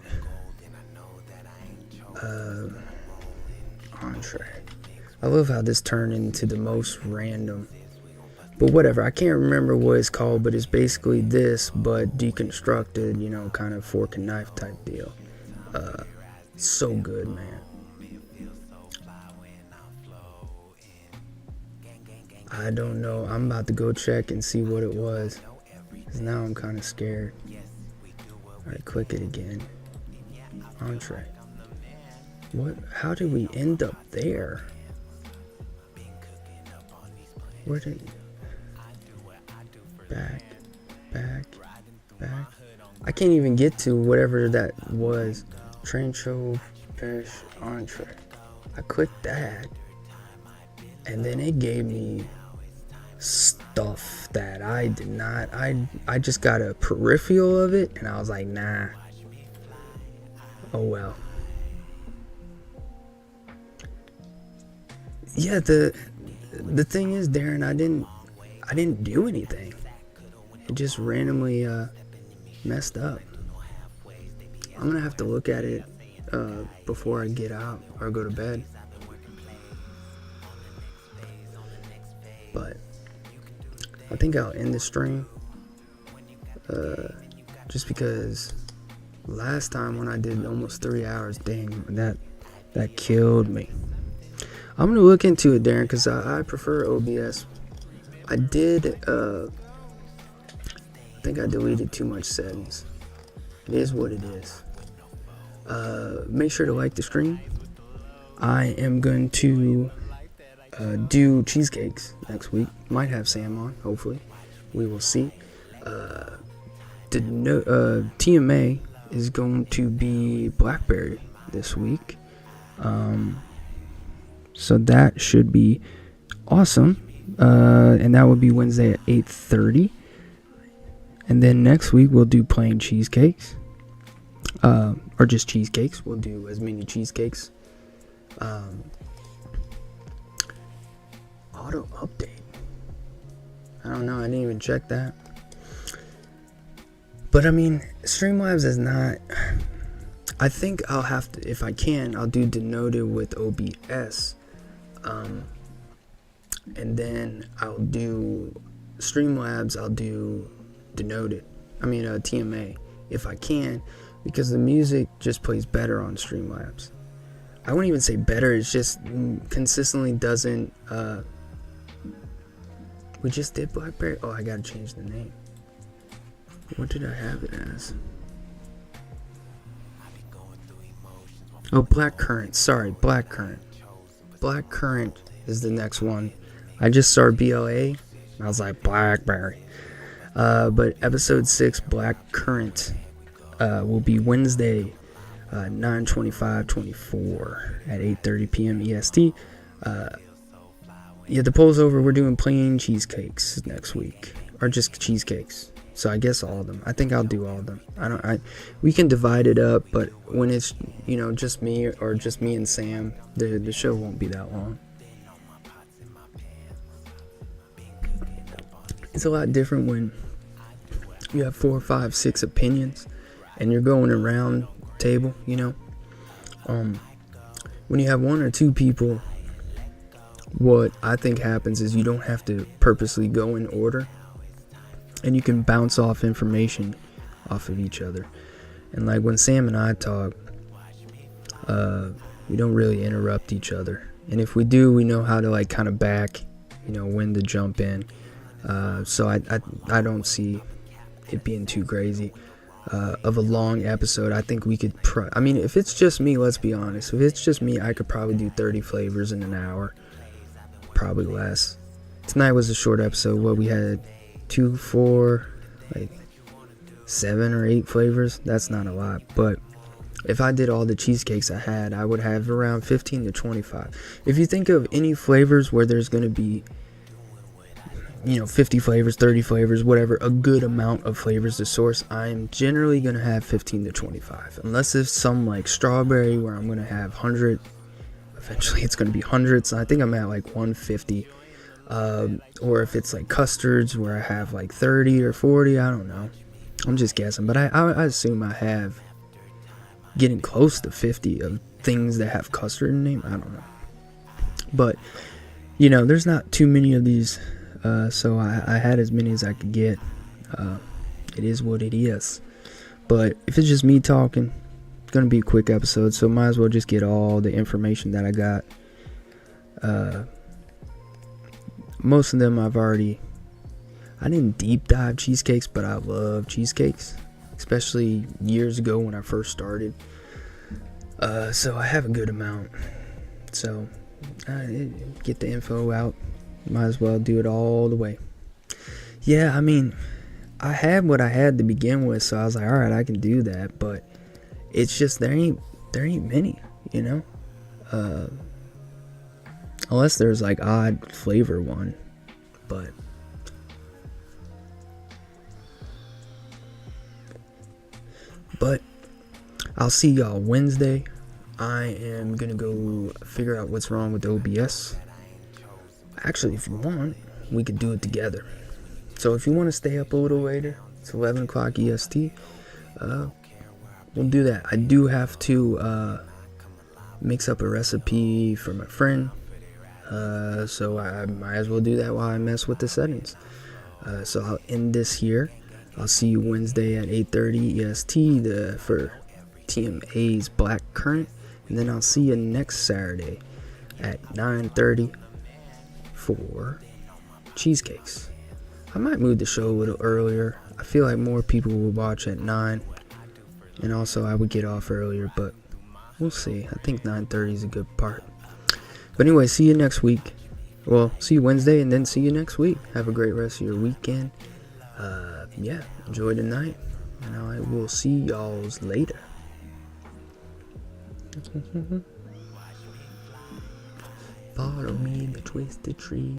Entree. I love how this turned into the most random. But whatever, I can't remember what it's called, but it's basically this, but deconstructed, you know, kind of fork and knife type deal. So good, man. I don't know. I'm about to go check and see what it was, because now I'm kind of scared. Alright, click it again. Entree. What? How did we end up there? Where did... Back. I can't even get to whatever that was. Trencho fish entree. I clicked that, and then it gave me stuff that I did not. I just got a peripheral of it, and I was like, nah. Oh well. Yeah, the thing is, Darren, I didn't do anything. It just randomly messed up. I'm gonna have to look at it before I get out or go to bed. But I think I'll end the stream just because last time when I did almost 3 hours, dang, that killed me. I'm gonna look into it, Darren, because I prefer OBS. I did I think I deleted too much settings. It is what it is. Make sure to like the stream. I am going to do cheesecakes next week. Might have Sam on, hopefully. We will see. TMA is going to be blackberry this week. So that should be awesome. And that will be Wednesday at 8:30. And then next week we'll do plain cheesecakes. Or just cheesecakes. We'll do as many cheesecakes. Auto update. I don't know. I didn't even check that. But I mean, Streamlabs is not... I think I'll have to, if I can, I'll do Denoted with OBS. And then I'll do Streamlabs, I'll do Denoted. TMA, if I can, because the music just plays better on Streamlabs. I wouldn't even say better, it's just consistently doesn't, we just did Blackberry. Oh, I gotta change the name. What did I have it as? Oh, Blackcurrant. Sorry, Blackcurrant. Blackcurrant is the next one. I just saw BLA. I was like, Blackberry. But episode 6, Blackcurrant, will be Wednesday, 9/25/24 at 8:30 p.m. EST. Yeah, the poll's over. We're doing plain cheesecakes next week, or just cheesecakes. So I guess all of them. I think I'll do all of them. We can divide it up, but when it's, just me or just me and Sam, the show won't be that long. It's a lot different when you have 4, 5, 6 opinions and you're going around table, when you have 1 or 2 people, what I think happens is you don't have to purposely go in order. And you can bounce off information off of each other. And like when Sam and I talk, we don't really interrupt each other. And if we do, we know how to kind of back, when to jump in. So I don't see it being too crazy of a long episode. I think we could, if it's just me, let's be honest. If it's just me, I could probably do 30 flavors in an hour. Probably less. Tonight was a short episode. We had 2, 4, 7 or 8 flavors. That's not a lot, but if I did all the cheesecakes I had, I would have around 15 to 25. If you think of any flavors where there's going to be 50 flavors, 30 flavors, whatever, a good amount of flavors to source, I'm generally going to have 15 to 25. Unless it's some like strawberry where I'm going to have 100. Eventually it's going to be hundreds. I think I'm at like 150. Or if it's like custards where I have like 30 or 40, I don't know. I'm just guessing. But I assume I have getting close to 50 of things that have custard in them. I don't know. But, there's not too many of these. So I had as many as I could get. It is what it is. But if it's just me talking, it's going to be a quick episode. So might as well just get all the information that I got. Most of them I didn't deep dive cheesecakes, but I love cheesecakes. Especially years ago when I first started. So I have a good amount. So get the info out. Might as well do it all the way. Yeah, I mean, I had what I had to begin with, so I was like, all right, I can do that. But it's just there ain't many, unless there's like odd flavor one, but I'll see y'all Wednesday. I am gonna go figure out what's wrong with OBS. Actually, if you want, we could do it together. So if you want to stay up a little later, it's 11 o'clock EST, we'll do that. I do have to mix up a recipe for my friend, so I might as well do that while I mess with the settings. So I'll end this here. I'll see you Wednesday at 8:30 EST for TMA's Black Currant, and then I'll see you next Saturday at 9:30 for cheesecakes. I might move the show a little earlier. I feel like more people will watch at 9, and also I would get off earlier, but we'll see. I think 9:30 is a good part. But anyway, see you next week. Well, see you Wednesday, and then see you next week. Have a great rest of your weekend. Enjoy the night, and I will see y'all's later. Follow me in the twisted tree.